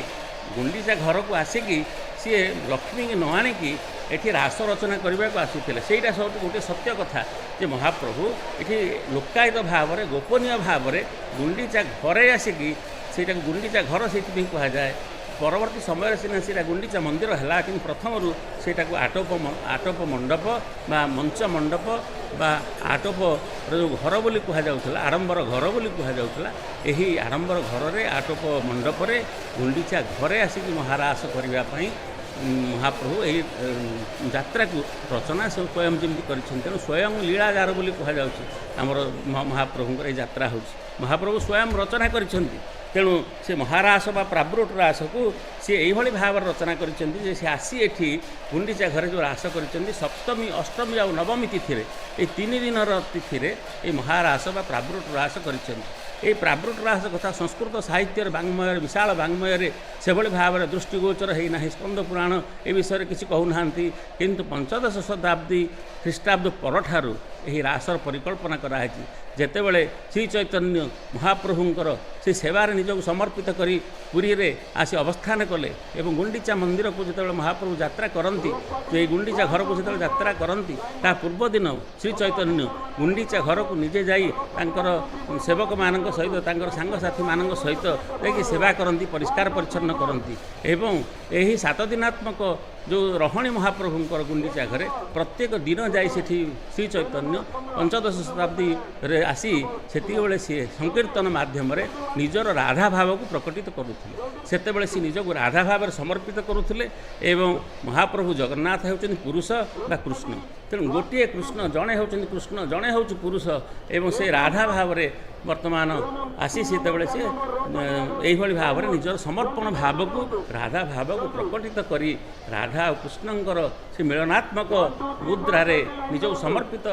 ଗୁଣ୍ଡିଚା ଘରକୁ ଆସିକି ସିଏ ଲକ୍ଷ୍ମୀକି ନ ଆଣିକି ଏଠି ରାସ ରଚନା କରିବାକୁ ଆସୁଥିଲେ। ସେଇଟା ସବୁଠୁ ଗୋଟେ ସତ୍ୟ କଥା ଯେ ମହାପ୍ରଭୁ ଏଠି ଲୋକାୟିତ ଭାବରେ ଗୋପନୀୟ ଭାବରେ ଗୁଣ୍ଡିଚା ଘରେ ଆସିକି, ସେଇଟାକୁ ଗୁଣ୍ଡିଚା ଘର ସେଇଥିପାଇଁ କୁହାଯାଏ। ପରବର୍ତ୍ତୀ ସମୟରେ ସିନା ସେଇଟା ଗୁଣ୍ଡିଚା ମନ୍ଦିର ହେଲା, କିନ୍ତୁ ପ୍ରଥମରୁ ସେଇଟାକୁ ଆଟପ ମଣ୍ଡପ ବା ମଞ୍ଚ ମଣ୍ଡପ ବା ଆଟପର ଯେଉଁ ଘର ବୋଲି କୁହାଯାଉଥିଲା, ଆଡ଼ମ୍ବର ଘର ବୋଲି କୁହାଯାଉଥିଲା, ଏହି ଆଡ଼ମ୍ବର ଘରରେ ଆଟପ ମଣ୍ଡପରେ ଗୁଣ୍ଡିଚା ଘରେ ଆସିକି ମହାରାସ କରିବା ପାଇଁ ମହାପ୍ରଭୁ ଏହି ଯାତ୍ରାକୁ ରଚନା ସ୍ୱୟଂ ଯେମିତି କରିଛନ୍ତି। ତେଣୁ ସ୍ୱୟଂ ଲୀଳାଜାର ବୋଲି କୁହାଯାଉଛି ଆମର ମହାପ୍ରଭୁଙ୍କର ଏହି ଯାତ୍ରା ହେଉଛି। ମହାପ୍ରଭୁ ସ୍ୱୟଂ ରଚନା କରିଛନ୍ତି। ତେଣୁ ସେ ମହାରାସ ବା ପ୍ରାବୃଟ ରାସକୁ ସିଏ ଏଇଭଳି ଭାବରେ ରଚନା କରିଛନ୍ତି ଯେ ସେ ଆସି ଏଠି ଗୁଣ୍ଡିଚା ଘରେ ଯେଉଁ ରାସ କରିଛନ୍ତି, ସପ୍ତମୀ ଅଷ୍ଟମୀ ଆଉ ନବମୀ ତିଥିରେ, ଏହି 3 ଦିନର ତିଥିରେ ଏହି ମହାରାସ ବା ପ୍ରାବୃଟ ରାସ କରିଛନ୍ତି। ଏହି ପ୍ରାବୃଟ ରାସ କଥା ସଂସ୍କୃତ ସାହିତ୍ୟରେ ବାଙ୍ଗ୍ମୟରେ, ବିଶାଳ ବାଙ୍ଗ୍ମୟରେ ସେଭଳି ଭାବରେ ଦୃଷ୍ଟିଗୋଚର ହେଇନାହିଁ। ସ୍କନ୍ଦ ପୁରାଣ ଏ ବିଷୟରେ କିଛି କହୁନାହାନ୍ତି, କିନ୍ତୁ 15ଶ ଶତାବ୍ଦୀ ଖ୍ରୀଷ୍ଟାବ୍ଦ ପରଠାରୁ ଏହି ରାସର ପରିକଳ୍ପନା କରାହେଇଛି। ଯେତେବେଳେ ଶ୍ରୀ ଚୈତନ୍ୟ ମହାପ୍ରଭୁଙ୍କର ସେ ସେବାରେ ନିଜକୁ ସମର୍ପିତ କରି ପୁରୀରେ ଆସି ଅବସ୍ଥାନ କଲେ ଏବଂ ଗୁଣ୍ଡିଚା ମନ୍ଦିରକୁ ଯେତେବେଳେ ମହାପ୍ରଭୁ ଯାତ୍ରା କରନ୍ତି, ଏହି ଗୁଣ୍ଡିଚା ଘରକୁ ଯେତେବେଳେ ଯାତ୍ରା କରନ୍ତି, ତା ପୂର୍ବଦିନ ଶ୍ରୀ ଚୈତନ୍ୟ ଗୁଣ୍ଡିଚା ଘରକୁ ନିଜେ ଯାଇ ତାଙ୍କର ସେବକମାନଙ୍କ ସହିତ, ତାଙ୍କର ସାଙ୍ଗସାଥିମାନଙ୍କ ସହିତ ଯାଇକି ସେବା କରନ୍ତି, ପରିଷ୍କାର ପରିଚ୍ଛନ୍ନ କରନ୍ତି ଏବଂ ଏହି 7 ଦିନାତ୍ମକ ଯେଉଁ ରହଣି ମହାପ୍ରଭୁଙ୍କର ଗୁଣ୍ଡିଚା ଘରେ ପ୍ରତ୍ୟେକ ଦିନ ଯାଇ ସେଠି ଶ୍ରୀ ଚୈତନ୍ୟ 15ଶ ଶତାବ୍ଦୀରେ ଆସି ସେତିକିବେଳେ ସିଏ ସଂକୀର୍ତ୍ତନ ମାଧ୍ୟମରେ ନିଜର ରାଧା ଭାବକୁ ପ୍ରକଟିତ କରୁଥିଲେ। ସେତେବେଳେ ସେ ନିଜକୁ ରାଧା ଭାବରେ ସମର୍ପିତ କରୁଥିଲେ ଏବଂ ମହାପ୍ରଭୁ ଜଗନ୍ନାଥ ହେଉଛନ୍ତି ପୁରୁଷ ବା କୃଷ୍ଣ। ତେଣୁ ଗୋଟିଏ କୃଷ୍ଣ, ଜଣେ ହେଉଛନ୍ତି କୃଷ୍ଣ, ଜଣେ ହେଉଛି ପୁରୁଷ ଏବଂ ସେ ରାଧା ଭାବରେ ବର୍ତ୍ତମାନ ଆସି ସେତେବେଳେ ସେ ଏଇଭଳି ଭାବରେ ନିଜର ସମର୍ପଣ ଭାବକୁ, ରାଧା ଭାବକୁ ପ୍ରକଟିତ କରି ରାଧା ଆଉ କୃଷ୍ଣଙ୍କର ସେ ମିଳନାତ୍ମକ ମୁଦ୍ରାରେ ନିଜକୁ ସମର୍ପିତ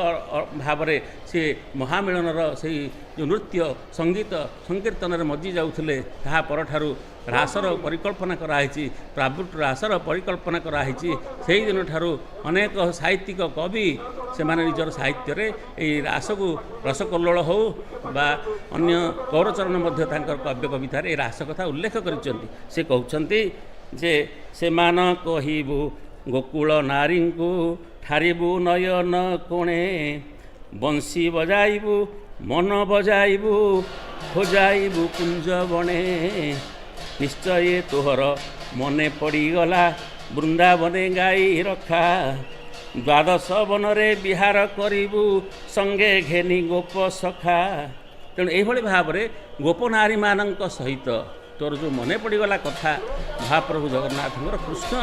ଭାବରେ ସେ ମହାମିଳନର ସେଇ ଯେଉଁ ନୃତ୍ୟ ସଙ୍ଗୀତ ସଂକୀର୍ତ୍ତନରେ ମଜି ଯାଉଥିଲେ, ତାହା ପରଠାରୁ ରାସର ପରିକଳ୍ପନା କରାହେଇଛି, ପ୍ରାବୃଟ ରାସର ପରିକଳ୍ପନା କରାହେଇଛି। ସେହିଦିନଠାରୁ ଅନେକ ସାହିତ୍ୟିକ କବି ସେମାନେ ନିଜର ସାହିତ୍ୟରେ ଏହି ରାସକୁ ରସକଲ୍ଲୋଳ ହେଉ ବା ଅନ୍ୟ ଗୌରଚରଣ ମଧ୍ୟ ତାଙ୍କର କାବ୍ୟ କବିତାରେ ଏହି ରାସ କଥା ଉଲ୍ଲେଖ କରିଛନ୍ତି। ସେ କହୁଛନ୍ତି ଯେ ସେମାନ କହିବୁ ଗୋକୁଳ ନାରୀଙ୍କୁ, ଠାରିବୁ ନୟନ କୋଣେ, ବଂଶୀ ବଜାଇବୁ ମନ ବଜାଇବୁ, ଖୋଜାଇବୁ କୁଞ୍ଜ ବଣେ, ନିଶ୍ଚୟ ତୋହର ମନେ ପଡ଼ିଗଲା ବୃନ୍ଦାବନେ ଗାଇ ରଖା, ଦ୍ୱାଦଶ ବନରେ ବିହାର କରିବୁ ସଙ୍ଗେ ଘେନି ଗୋପ ସଖା। ତେଣୁ ଏଇଭଳି ଭାବରେ ଗୋପନାରୀମାନଙ୍କ ସହିତ ତୋର ଯେଉଁ ମନେ ପଡ଼ିଗଲା କଥା, ମହାପ୍ରଭୁ ଜଗନ୍ନାଥଙ୍କର କୃଷ୍ଣ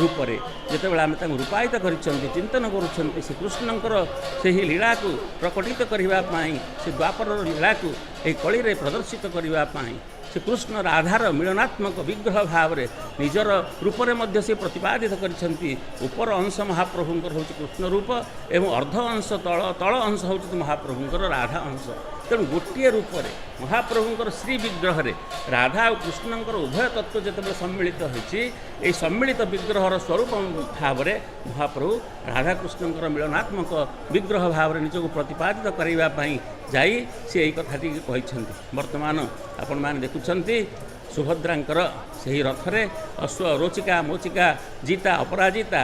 ରୂପରେ ଯେତେବେଳେ ଆମେ ତାଙ୍କୁ ରୂପାୟିତ କରିଛନ୍ତି, ଚିନ୍ତନ କରୁଛନ୍ତି, ସେ କୃଷ୍ଣଙ୍କର ସେହି ଲୀଳାକୁ ପ୍ରକଟିତ କରିବା ପାଇଁ, ସେ ଦ୍ୱାପରର ଲୀଳାକୁ ଏହି କଳିରେ ପ୍ରଦର୍ଶିତ କରିବା ପାଇଁ ସେ କୃଷ୍ଣ ରାଧାର ମିଳନାତ୍ମକ ବିଗ୍ରହ ଭାବରେ ନିଜର ରୂପରେ ମଧ୍ୟ ସେ ପ୍ରତିପାଦିତ କରିଛନ୍ତି। ଉପର ଅଂଶ ମହାପ୍ରଭୁଙ୍କର ହେଉଛି କୃଷ୍ଣ ରୂପ ଏବଂ ଅର୍ଦ୍ଧ ଅଂଶ ତଳ ଅଂଶ ହେଉଛନ୍ତି ମହାପ୍ରଭୁଙ୍କର ରାଧା ଅଂଶ। ତେଣୁ ଗୋଟିଏ ରୂପରେ ମହାପ୍ରଭୁଙ୍କର ଶ୍ରୀ ବିଗ୍ରହରେ ରାଧା ଆଉ କୃଷ୍ଣଙ୍କର ଉଭୟ ତତ୍ତ୍ୱ ଯେତେବେଳେ ସମ୍ମିଳିତ ହୋଇଛି, ଏହି ସମ୍ମିଳିତ ବିଗ୍ରହର ସ୍ୱରୂପ ଭାବରେ ମହାପ୍ରଭୁ ରାଧାକୃଷ୍ଣଙ୍କର ମିଳନାତ୍ମକ ବିଗ୍ରହ ଭାବରେ ନିଜକୁ ପ୍ରତିପାଦିତ କରିବା ପାଇଁ ଯାଇ ସେ ଏହି କଥାଟିକୁ କହିଛନ୍ତି। ବର୍ତ୍ତମାନ ଆପଣମାନେ ଦେଖୁଛନ୍ତି ସୁଭଦ୍ରାଙ୍କର ସେହି ରଥରେ ଅଶ୍ୱ ରୋଚିକା, ମୋଚିକା, ଜିତା, ଅପରାଜିତା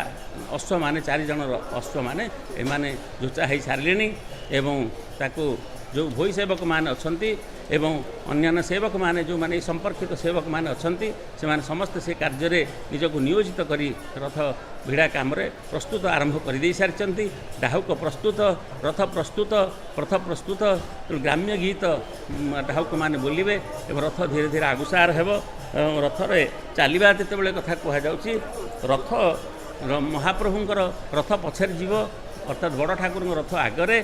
ଅଶ୍ୱମାନେ, 4 ଜଣର ଅଶ୍ୱମାନେ ଏମାନେ ଯୋଚା ହେଇସାରିଲେଣି ଏବଂ ତାକୁ ଯେଉଁ ଭୋଇ ସେବକମାନେ ଅଛନ୍ତି ଏବଂ ଅନ୍ୟାନ୍ୟ ସେବକମାନେ ଯେଉଁମାନେ ଏହି ସମ୍ପର୍କିତ ସେବକମାନେ ଅଛନ୍ତି, ସେମାନେ ସମସ୍ତେ ସେ କାର୍ଯ୍ୟରେ ନିଜକୁ ନିୟୋଜିତ କରି ରଥ ଭିଡ଼ା କାମରେ ପ୍ରସ୍ତୁତ ଆରମ୍ଭ କରିଦେଇ ସାରିଛନ୍ତି। ଡାହୁକ ପ୍ରସ୍ତୁତ, ରଥ ପ୍ରସ୍ତୁତ, ରଥ ପ୍ରସ୍ତୁତ। ଗ୍ରାମ୍ୟ ଗୀତ ଡାହୁକମାନେ ବୋଲିବେ ଏବଂ ରଥ ଧୀରେ ଧୀରେ ଆଗୁସାର ହେବ। ରଥରେ ଚାଲିବା ଯେତେବେଳେ କଥା କୁହାଯାଉଛି, ରଥ महाप्रभुंकर रथ पछरे जीव अर्थात बड़ ठाकुर रथ आगरे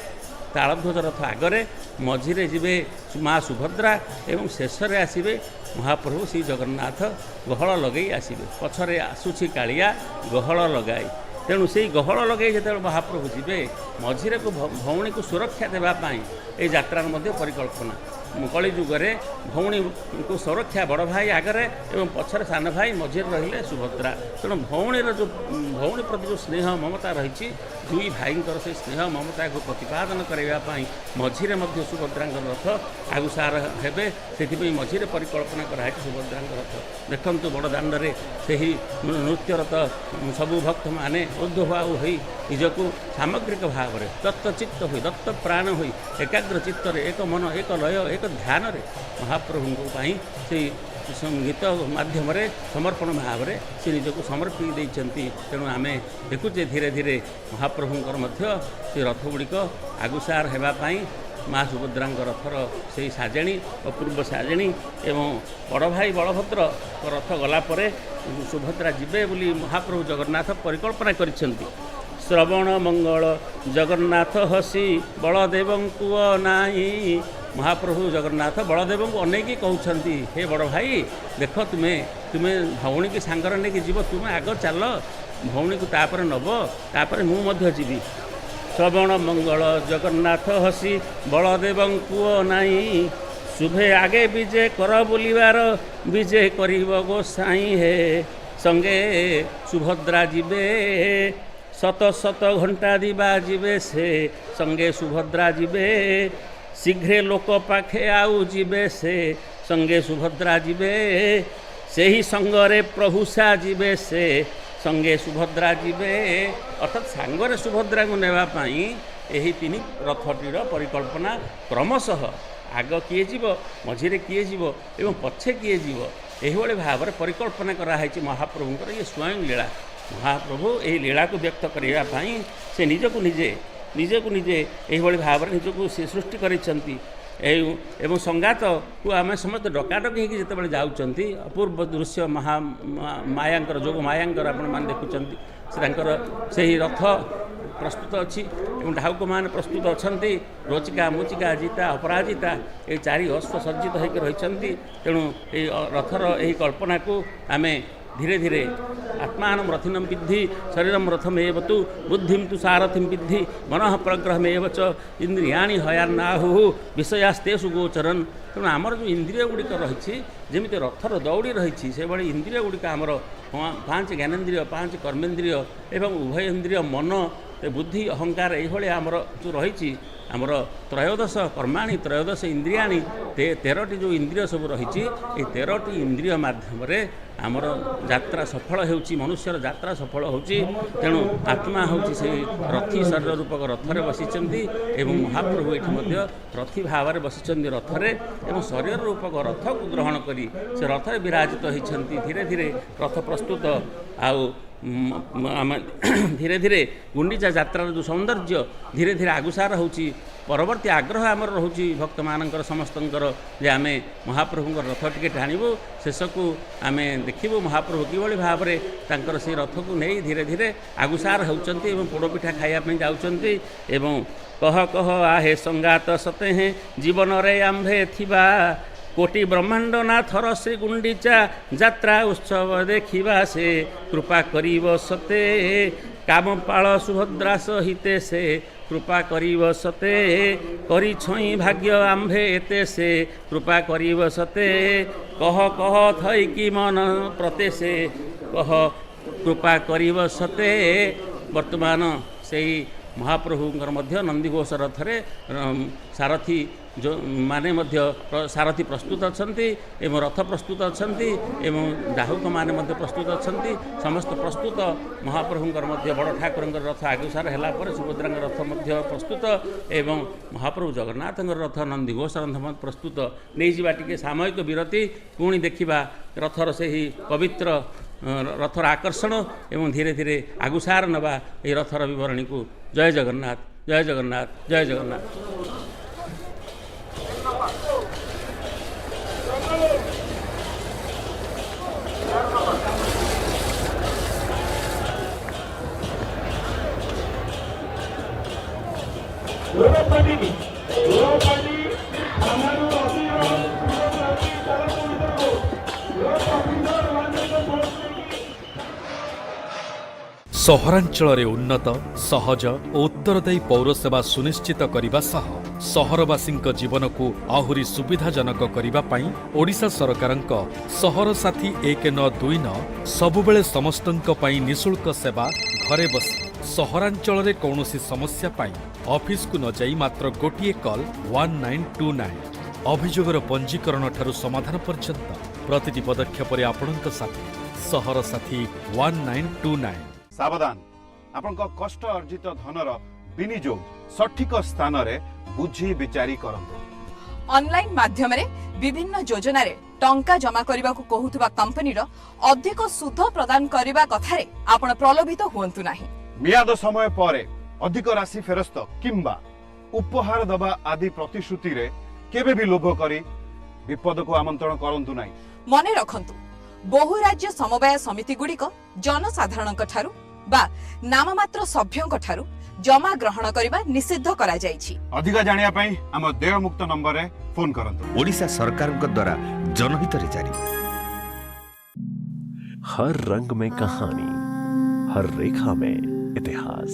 तालध्वज रथ आगरे मझिरे जीवे माँ सुभद्रा एवं शेष में आसवे महाप्रभु श्री जगन्नाथ गहल लगे आसवे पछरे आसुची कालिया गहल लगाई तेणु से गहल लगे जो महाप्रभु जीवे मझिरे को भौणी को सुरक्षा देवाई ये यात्रार मध्य परिकल्पना कली जुगरे भौणी को सुरक्षा बड़ भाई आगरे एवं पछरे सान भाई मझिरे रहिले सुभद्रा तेणु भौणीर जो भौणी प्रति जो स्नेह ममता रही दुई भाईंकर से स्नेह ममता को प्रतिपादन करने मझिरे मध्य सुभद्रा रथ आगुसार हेबे से मझिरे परिकल्पना कराई सुभद्रा रथ देखु बड़ दाण्डे से नृत्यरत सबु भक्त माने ऊर्ध्वभाव हो निजक सामग्रिक भाव में दत्तचित्त हो दत्त प्राण हो एकाग्र चित्तर एक मन एक लय एक ध्यान महाप्रभु से गीत माध्यम समर्पण भाव में से निजक समर्पी देती तेणु आम देखुचे धीरे धीरे महाप्रभुंर से रथ गुड़िक आगुसार होगापाई माँ सुभद्रा रथर से साजेणी अपूर्व साजेणी एवं बड़ भाई बलभद्र रथ गलापर सुभद्रा जीवे बोली महाप्रभु जगन्नाथ परिकल्पना करिसेंती श्रवण मंगल जगन्नाथ हसी बलदेव कुओ नाई महाप्रभु जगन्नाथ बलदेव को अनेक कहते हे बड़ भाई देख तुम्हें तुम्हें भौणी की सांगर नहीं जीव तुम्हें आग चल भौणी को तापर नब तापर मुझे जीवी श्रवण मंगल जगन्नाथ हसी बलदेव कुओ नाई शुभे आगे विजय कर बोलिबार विजय करिब गोसाई हे संगे सुभद्रा जीवे शत शत घंटा दिबा जीवे से संगे सुभद्रा जीवे शीघ्र लोक पाखे आउ जीवे से संगे सुभद्रा जीवे से ही संगरे प्रभुषा जीवे से संगे सुभद्रा जीवे अर्थात सांगरे सुभद्रा को नेवाई यही तीन रथटीर परिकल्पना क्रमशः आग किए जीव मझिरे किए जीव एवं पछे किए जीव यही भाव में परिकल्पना कराई महाप्रभुंकर ये स्वयं लीला महाप्रभु यही लीला को व्यक्त करने से निजक निजे यही भाव में निजक से सृष्टि करिसेंती एवं संगात को आम समस्त डकाडकी होगी जिते जाऊँच अपूर्व दृश्य मायांकर जोग मायांकर आपण मैंने देखुं से रथ प्रस्तुत अच्छी ढाउक मान प्रस्तुत अच्छा रोचिका मुचिका जिता अपराजिता ये चारि अश्व सज्जित होकर रही तेणु रथर यही कल्पना को आम धीरे धीरे आत्मान रथिनम विद्धि शरीरम रथमेव तु बुद्धिम तु सारथिम विद्धि मन प्रग्रहमेव च इंद्रियाणि हयान्नाहु विषयास्तेषु गोचरन तेणु आमर जो इंद्रिय गुड़िक रही जमी रथर दौड़ी रही से भाई इंद्रिय गुड़िक आमर 5 ज्ञानेन्द्रिय 5 कर्मेन्द्रिय एवं उभय इंद्रिय मन बुद्धि अहंकार ये आमर जो रही आमर त्रयोदश कर्माणी त्रयोदश इंद्रियाणी 13टी जो इंद्रिय सब रही 13टी इंद्रिय माध्यम आमर यात्रा सफल होउची मनुष्यर यात्रा सफल होउची तेणु आत्मा होउची से रथी शरीर रूपक रथरे बसिचंती एवं महाप्रभु एठी मध्य रथी भाव बसिचंती रथरे एवं शरीर रूपक रथ को ग्रहण करी से रथरे विराजित होइछंती धीरे धीरे रथ प्रस्तुत आउ धीरे धीरे गुंडीचा यात्रार जो सौंदर्य धीरे धीरे आगुसार होउची परवर्ती आग्रह आमर रोचे भक्त मानकर समस्तंकर जे आमे महाप्रभुंकर रथ टिके टाणीबू शेषकू आमे देखिबू महाप्रभु किभଳି भाବରେ तांकर से रथ को नहीं धीरे धीरे आगुसार होउचंती एवं पोड़पिठा खाइया पे जाउचंती एवं कह कह आहे संगात सते हैं जीवन रे आंभे थिबा कोटि ब्रह्मांड नाथर श्री गुंडीचा यात्रा उत्सव देखिबा से कृपा करिब सते कामपाल सुभद्रा सहिते से कृपा करिब सते करी छई भाग्य आंभे एते से कृपा करिब सते कह कह थई कि मन प्रते से कह कृपा करिब सते वर्तमान से महाप्रभुंकर मध्य नंदीघोष रथरे सारथी जो माने मध्य सारथी प्रस्तुत अछंती एवं रथ प्रस्तुत अछंती एवं डाहुक माने मध्य प्रस्तुत अछंती समस्त प्रस्तुत महाप्रभुंकर मध्य बड़ ठाकुरंकर रथ आगुसार हेला पर सुभद्रांकर रथ मध्य प्रस्तुत एवं महाप्रभु जगन्नाथंकर रथ नंदीघोष रथ प्रस्तुत नहीं जिबा टिके सामयिक विरति पुणी देखिबा रथर से ही पवित्र रथर आकर्षण एवं धीरे धीरे आगुसार नवा ये रथर विवरणी को जय जगन्नाथ जय जगन्नाथ जय जगन्नाथ। ସହରାଞ୍ଚଳରେ ଉନ୍ନତ ସହଜ ଓ ଉତ୍ତରଦାୟୀ ପୌରସେବା ସୁନିଶ୍ଚିତ କରିବା ସହ ସହରବାସୀଙ୍କ ଜୀବନକୁ ଆହୁରି ସୁବିଧାଜନକ କରିବା ପାଇଁ ଓଡ଼ିଶା ସରକାରଙ୍କ ସହର ସାଥୀ 1929 ସବୁବେଳେ ସମସ୍ତଙ୍କ ପାଇଁ ନିଃଶୁଳ୍କ ସେବା ଘରେ ବସି ସହରାଞ୍ଚଳରେ କୌଣସି ସମସ୍ୟା ପାଇଁ ଅଫିସକୁ ନ ଯାଇ ମାତ୍ର ଗୋଟିଏ କଲ୍ 1929 ଅଭିଯୋଗର ପଞ୍ଜୀକରଣ ଠାରୁ ସମାଧାନ ପର୍ଯ୍ୟନ୍ତ ପ୍ରତିଟି ପଦକ୍ଷେପରେ ଆପଣଙ୍କ ସାଥୀ ସହର ସାଥୀ 1929। सावधान आपनका कष्ट अर्जित धनर विनियोग सठिक स्थान रे बुझी विचारी करंतु। ऑनलाइन माध्यम रे विभिन्न योजना रे टंका जमा करबा को कहूतबा कंपनी रो अधिक सुध प्रदान करबा कथारे आपण प्रलोभित हुअंतु नाही। मियाद समय परे अधिक राशि फेरस्त किंबा उपहार दबा आदि प्रतिश्रुति रे केबे भी लोभ करी विपद को आमंत्रण करंतु नाही। मने रखंतु बहु राज्य समवाय समिति गुड़िक जनसाधारणक ठारू बा नाममात्र सभ्यंक ठारू जमा ग्रहण करबा निषिद्ध करा जायछि। अधिका जानिया पई हम देय मुक्त नंबर रे फोन करंतु। ओडिशा सरकार द्वारा जनहित रे जारी। हर रंग में कहानी, हर रेखा में इतिहास।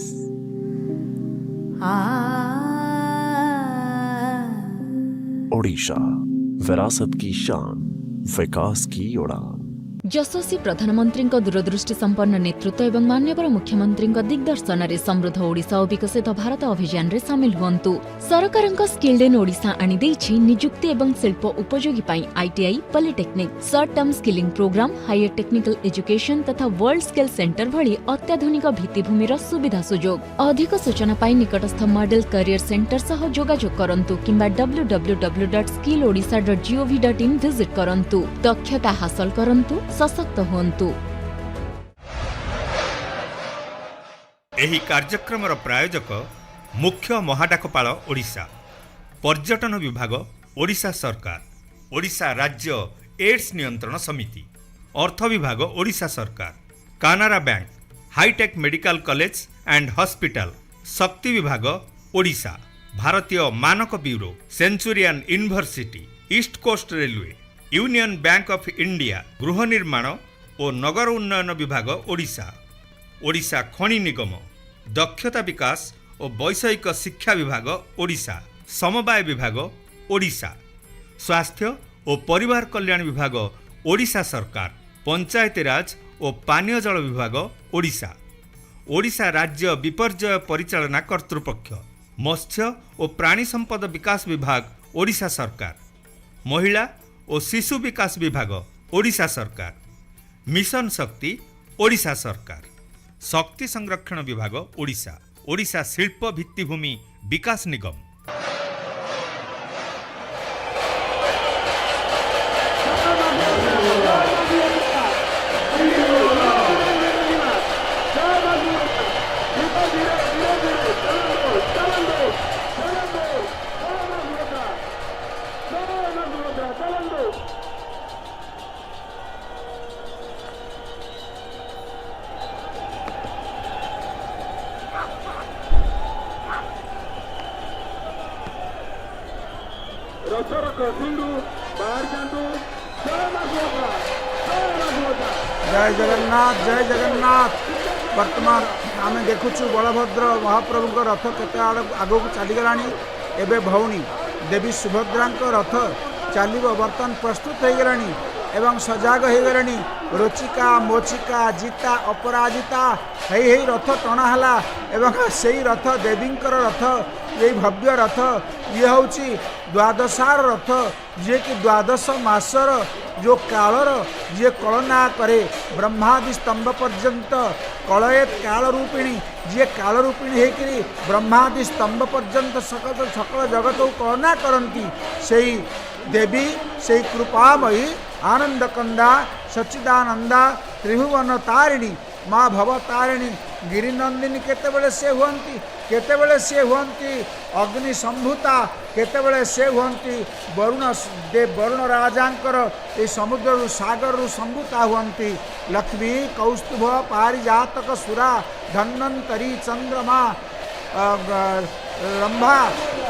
ओडिशा, विरासत की शान, विकास की उड़ान। यशस्वी प्रधानमंत्री दूरदृष्टि संपन्न नेतृत्व एवं मान्यवर मुख्यमंत्री दिग्दर्शन में समृद्ध ओडिशा और विकसित भारत अभियान रे सामिल हुंतु। सरकार स्किल्ड इन ओडिशा आनी देछि नियुक्ति एवं शिल्प उपयोगी पाई ITI, polytechnic, short term skilling programme, higher technical education तथा वर्ल्ड स्किल सेंटर भली अत्याधुनिक भित्तिभूमिर सुविधा सुजोग। अधिक सूचना पाई निकटस्थ मॉडल करियर सेंटर सह जोगाजोग करंतु किंबा www.skillodisha.gov.in विजिट करंतु। दक्षता हासिल करंतु, सशक्त हुअन्तु। एही कार्यक्रमर प्रायोजक मुख्य महाडाकपाल ओडिशा, पर्यटन विभाग ओडिशा सरकार, ओडिशा राज्य एड्स नियंत्रण समिति, अर्थ विभाग ओडिशा सरकार, Canara bank, hi tech medical college and hospital, शक्ति विभाग ओडिशा, भारतीय मानक bureau, centurion university, east coast railway, union bank of India, गृह निर्माण और नगर उन्नयन विभाग ओडिशा, ओडिशा खनि निगम, दक्षता विकास और वैषयिक शिक्षा विभाग ओडिशा, समवाय विभाग ओडिशा, स्वास्थ्य और परिवार कल्याण विभाग ओडिशा सरकार, पंचायती राज और पानीय जल विभाग ओडिशा, ओडिशा राज्य विपर्यय परिचालना कर्तृपक्ष, मत्स्य और प्राणी संपद विकास विभाग ओडिशा सरकार, महिला और शिशु विकास विभाग ओडिशा सरकार, मिशन शक्ति ओडिशा सरकार, शक्ति संरक्षण विभाग ओडिशा, ओडिशा शिल्प भित्तिभूमि विकास निगम। जय जगन्नाथ, जय जगन्नाथ। वर्तमान आम देखुचु बलभद्र महाप्रभु रथ केते आगू चलीगला। एवं भौणी देवी सुभद्रा रथ चलो बर्तमान प्रस्तुत हो गला एवं सजाग हो गला। रोचिका मोचिका जीता अपराजिता है रथ टणाला एवं से रथ देवींकर रथ ये भव्य रथ ये हूँ द्वादशार रथ जे कि द्वादश मासर जो कालर जे कलना करे ब्रह्मादि स्तंभ पर्यंत कलयत काल रूपिणी जे काल रूपिणी होकरी ब्रह्मादि स्तंभ पर्यंत सकल सकल जगत को कलना करती से देवी से कृपामयी आनंद कंदा सच्चिदानंदा त्रिभुवन तारिणी माँ भवतारिणी गिरिनंदिनी केतेबेले से हुअंती केतेबेले से हुअंती अग्नि संभूता केतेबेले से हुअंती वरुण राजांकर ए समुद्र सागर संभूता हुअंती लक्ष्मी कौस्तुभ पारिजातक सुरा धन्वंतरी चंद्रमा रंभा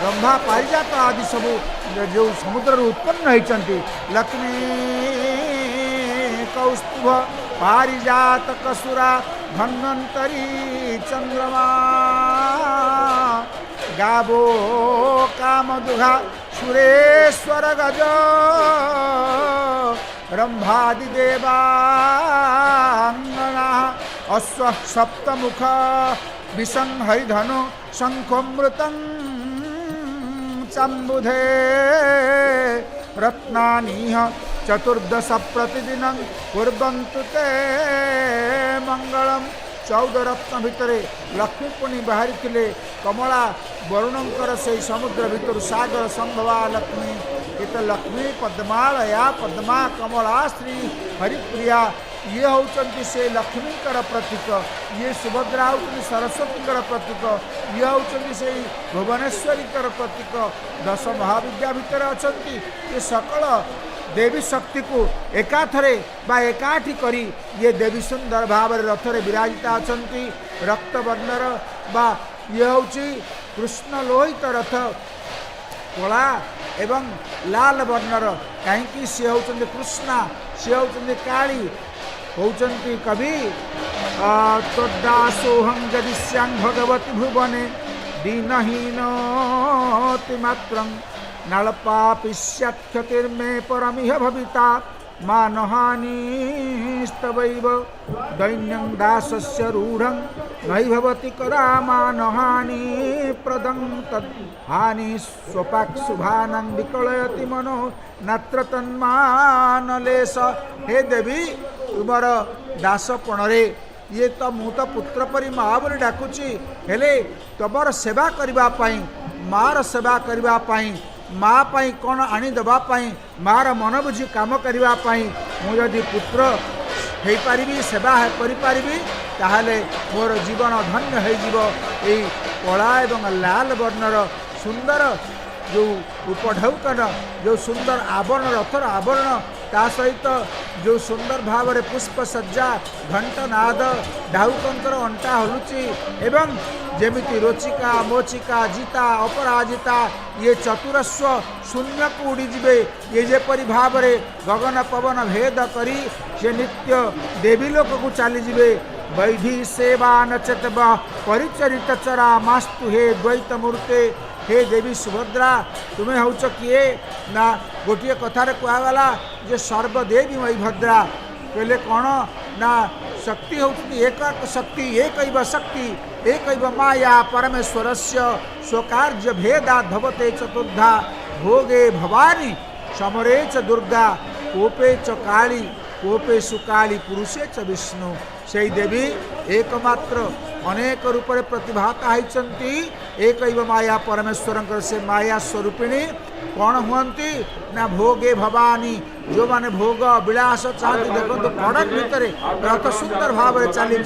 रंभा पारिजात आदि सब जो समुद्र उत्पन्न होती लक्ष्मी कौस्तुभ पारिजात कसुरा धन्वंतरी चंद्रमा गावो कामदुघा सुरेश्वर गज रंभादिदेवांगना अश्व सप्तमुख विसंहरिधनु शंखमृतं चम्बुधे रत्नानीह चतुर्दश प्रतिदिनं कुर्वन्तु ते मंगलम। 14 रत्न भितर लक्ष्मीपुणी बाहरी थिले कमला वरुणंकर से समुद्र भितर सागर संभवा लक्ष्मी ये लक्ष्मी पद्मालया पद्मा कमला श्री हरिप्रिया ये होचंती से लक्ष्मीकर प्रतीक ये सुभद्रा होचंती सरस्वतीकर प्रतीक ये होचंती से भुवनेश्वरीकर प्रतीक 10 महाविद्या भितर अछंती ये सकल देवी शक्ति को एकाथरे बा एकाठी करी ये देवी सुंदर भाव रथरे विराजिता अछंती रक्त वर्णर बा ये होची कृष्ण लोहित रथ कला एवं लाल वर्णर कहीं सी होचंती कृष्णा सी होचंती काली होचंती कवि तोदासोहं जदिश्यां भगवती भुवने दीनहीनोति मात्रं नलपापिष्यक्षतिर्मे परमिह भविता मानहानिस्तवैव दैन्यं दासस्य रूढं नहि भवति कदा मानहानि प्रदं तद् हानि स्वपाक्षुभानं विकलयति मनो नत्र तन्मानलेश। हे देवी तुमर दासपणरे ये तो मु तो पुत्र परी माँ बोली डाकुची हेले तुमर सेवा करबा पई मार सेवा करबा पई माँ पाई कौन आनी दबा पाई मार मन बुझी काम करबा पई मु यदि पुत्र हे पारिबी सेवा करि पारिबी ताहाले मोर जीवन धन्य हो जीवो। एई कला एवं लाल वर्णर सुंदर जो उपढौकन जो सुंदर आवरण रथर आवरण ता सहित जो सुंदर भाव में पुष्प सज्जा घंट नाद ढाउकंकर अंटा हलुची एवं जेमिति रोचिका मोचिका जीता अपराजिता ये चतुरस्व शून्य को उड़ीजे ये जेपरी भाव में गगन पवन भेद करी से नित्य देवी लोक को चलीजे वैधि सेवा नचत परिचरित चरा मास्तु हे द्वैत मूर्ते। हे देवी सुभद्रा तुम्हें हौच किए ना गोटे कथार कहगला जे सर्वदेवी मई भद्रा कहले कौन ना शक्ति होती एक शक्ति एक शक्ति एक माया परमेश्वरस्य स्वकार्य भेदा धवते चतुर्धा भोगे भवानी समरे च दुर्गा कोपे च काली कोपे सुकाली पुरुषे च विष्णु। से देवी एकमात्र अनेक रूप में प्रतिभाता होती एक माया परमेश्वर से माया स्वरूपिणी कौन हुंती ना भोगे भवानी जो माने भोग विलास चाहती देखो कड़क भितर रथ सुंदर भाव में चली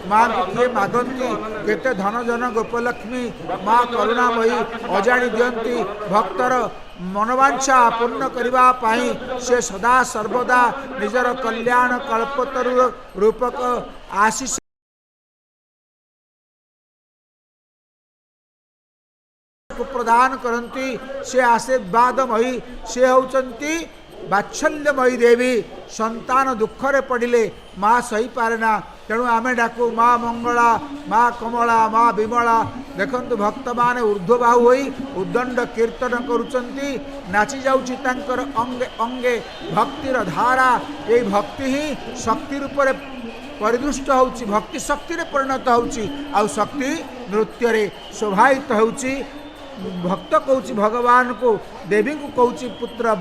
माँ को किए मागंती केते धन जन गोपलक्ष्मी माँ करुणामयी अजाणी दियंती भक्तर मनोवांछा पूर्ण करबा पाई से सदा सर्वदा निजर कल्याण कल्पतरु रूपक आशीष प्रदान करती से आशीर्वादमयी से होचंती बात्सल्यमयी देवी। संतान दुखरे पड़िले माँ सही पारे ना तेणु आमे डाकू माँ मंगला माँ कमला माँ विमला देखंतु भक्त माने ऊर्ध्वबाहु होई उद्दंड कीर्तन करुचंती नाची जाउची तांकर अंगे अंगे भक्तिर धारा ये भक्ति ही शक्ति रूप में परिदृष्ट होउची भक्ति शक्ति रे परिणत होउची आ शक्ति नृत्य रे शोभायित होउची। भक्त कहूँ भगवान को देवी को कहूँ पुत्र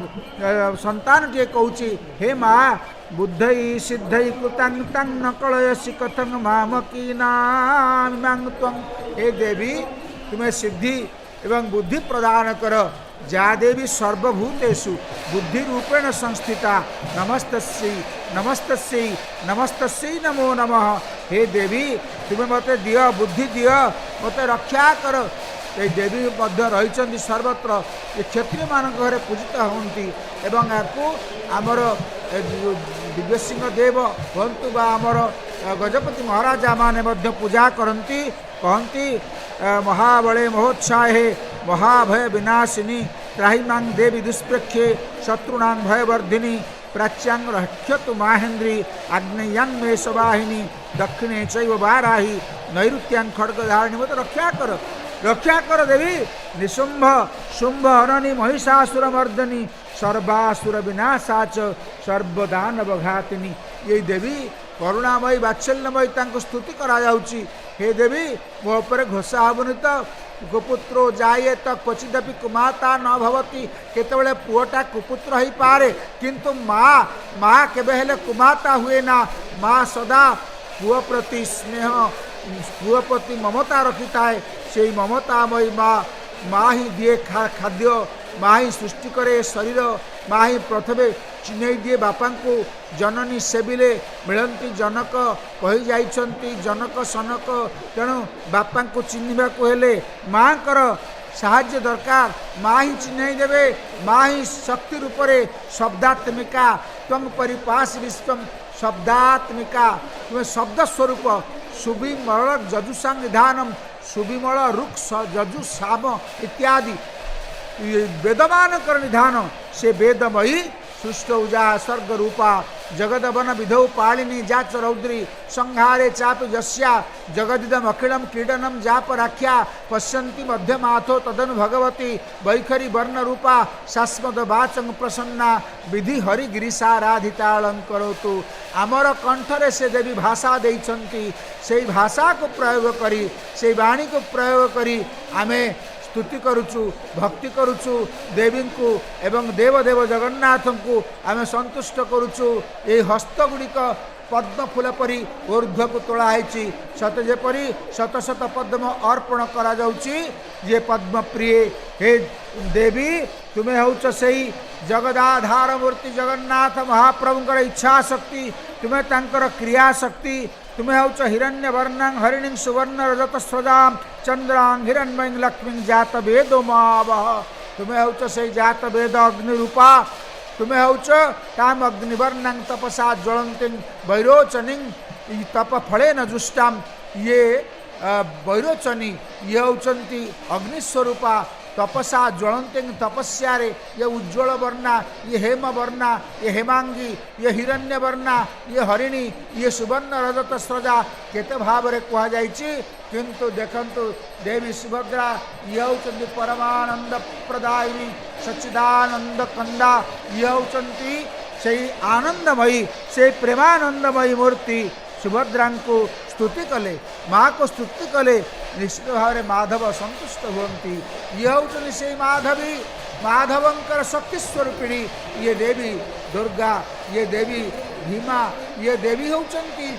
संतान टे कहूँ हे माँ बुद्धई सिद्धई कृतांग न कलयसी कथंग मामकी नांग त्वं। हे देवी तुम्हें सिद्धि एवं बुद्धि प्रदान कर जा देवी सर्वभूतेषु बुद्धि रूपेण संस्थिता नमस्तस्यै नमस्तस्यै नमस्तस्यै नमो नमः। हे देवी तुम्हें मते दियो बुद्धि दियो मते रक्षा कर। ये देवी मध्य रही सर्वत्र ये क्षत्रिय मान घरे पूजित होती एवं आपको आमर दिव्य सिंह देव हूँ बा आमर गजपति महाराजा माने मध्य पूजा करती कहती महाबले महोत्साहे महाभय विनाशिनी त्राहिमां देवी दुष्प्रेक्षे शत्रुणां भयवर्धिनी प्राच्यां रक्षतु माहेन्द्री आग्नेयां मे सवाहिनी दक्षिणे चैव वाराही नैऋत्यां खड्गधारिणी मत रक्षा कर देवी निशुंभ शुंभ हरणी महिषासुर मर्दनी सर्वासुर विनाशा च सर्वदानव घातिनी। ये देवी करुणामयी वात्सल्यमयी तांको स्तुति करा जाउची। हे देवी मो ऊपर घोषा हबनी तो कुपुत्रो जाए तो क्वचिदपि कुमाता न भवती केतबेले पुओटा कुपुत्र ही पारे किंतु माँ केबे हेले कुमाता हुए ना। माँ सदा पुओ प्रति स्नेह पुओ प्रति ममता रखी थाए। से ममतामयी माँ ही दिए खाद्य माँ ही सृष्टि करे शरीर माँ ही प्रथमे चिन्हई दिए बापा को जननी सेबिले मिलती जनक कही जाइछंती जनक सनक तेणु बापा को चिन्हवा को हेले माँ कर साहाय्य दरकार। माँ ही चिन्हई देवे माँ ही शक्ति रूपरे शब्दात्मिका त्वं परिपास विश्व शब्दात्मिका तुम्हें शब्द स्वरूप सुविमल जजुषा निधानम सुविमल रुक् जजु साम इत्यादि वेदमान कर निधान से वेदमयी सृष्ट उजा सर्ग रूपा जगदवन विधौ पालिनी जाच रौद्री संहारे चाप यस्या जगदिदम अखिलम क्रीडनम जाप राख्या पश्यन्ति मध्यमाथो तदनु भगवती वैखरी वर्ण रूपा शाश्वत वाचं प्रसन्ना विधि हरि गिरिशाराधितालं करोतु। आमर कंठरे से देवी भाषा देइछन्ति से भाषा को प्रयोग करी से वाणी को प्रयोग करी आमे स्तुति करुचु भक्ति करुचु देवी को एवं देवदेव जगन्नाथ को आम संतुष्ट करुचु। ये हस्त गुड़िक पद्म फूल परी ऊर्ध्व को तोड़ाई सत जेपरी शत शत पद्म अर्पण करा जाउची। ये पद्म प्रिय हे देवी तुम्हें हौच से जगदाधार मूर्ति जगन्नाथ महाप्रभुंकर इच्छा शक्ति तुम्हें तांकर क्रिया शक्ति तुम्हें हौच हिरण्य वर्णां हरिणीं सुवर्ण रजत स्वजां चंद्रां हिरण्मयीं लक्ष्मीं जात वेदो मावह तुम्हें हौच से जात वेद अग्नि रूपा तुम्हें हौच ताम अग्निवर्णां तपसा ज्वलन्तीं वैरोचनीं तप फले न जुष्टां ये वैरोचनी ये हौचन्ति अग्निस्वरूपा तपसा ज्वलंती तपस्या ये उज्ज्वल वर्णा ये हेम वर्णा ये हेमांगी ये हिरण्य वर्णा ये हरिणी ये सुवर्ण रजत स्रजा केते भाव कह जाइछि किंतु देखंतु देवी सुभद्रा ये हौचन्ति परमानंद प्रदायिनी सच्चिदानंद कंदा ये हौचन्ति से आनंदमयी से प्रेमानंदमयी मूर्ति सुभद्रा को स्तुति कले माँ को स्तुति कले निश्चित भाव में माधव संतुष्ट हुंती। ये हूँ से माधवी माधवंकर शक्ति स्वरूपिणी ये देवी दुर्गा ये देवी भीमा ये देवी होचंती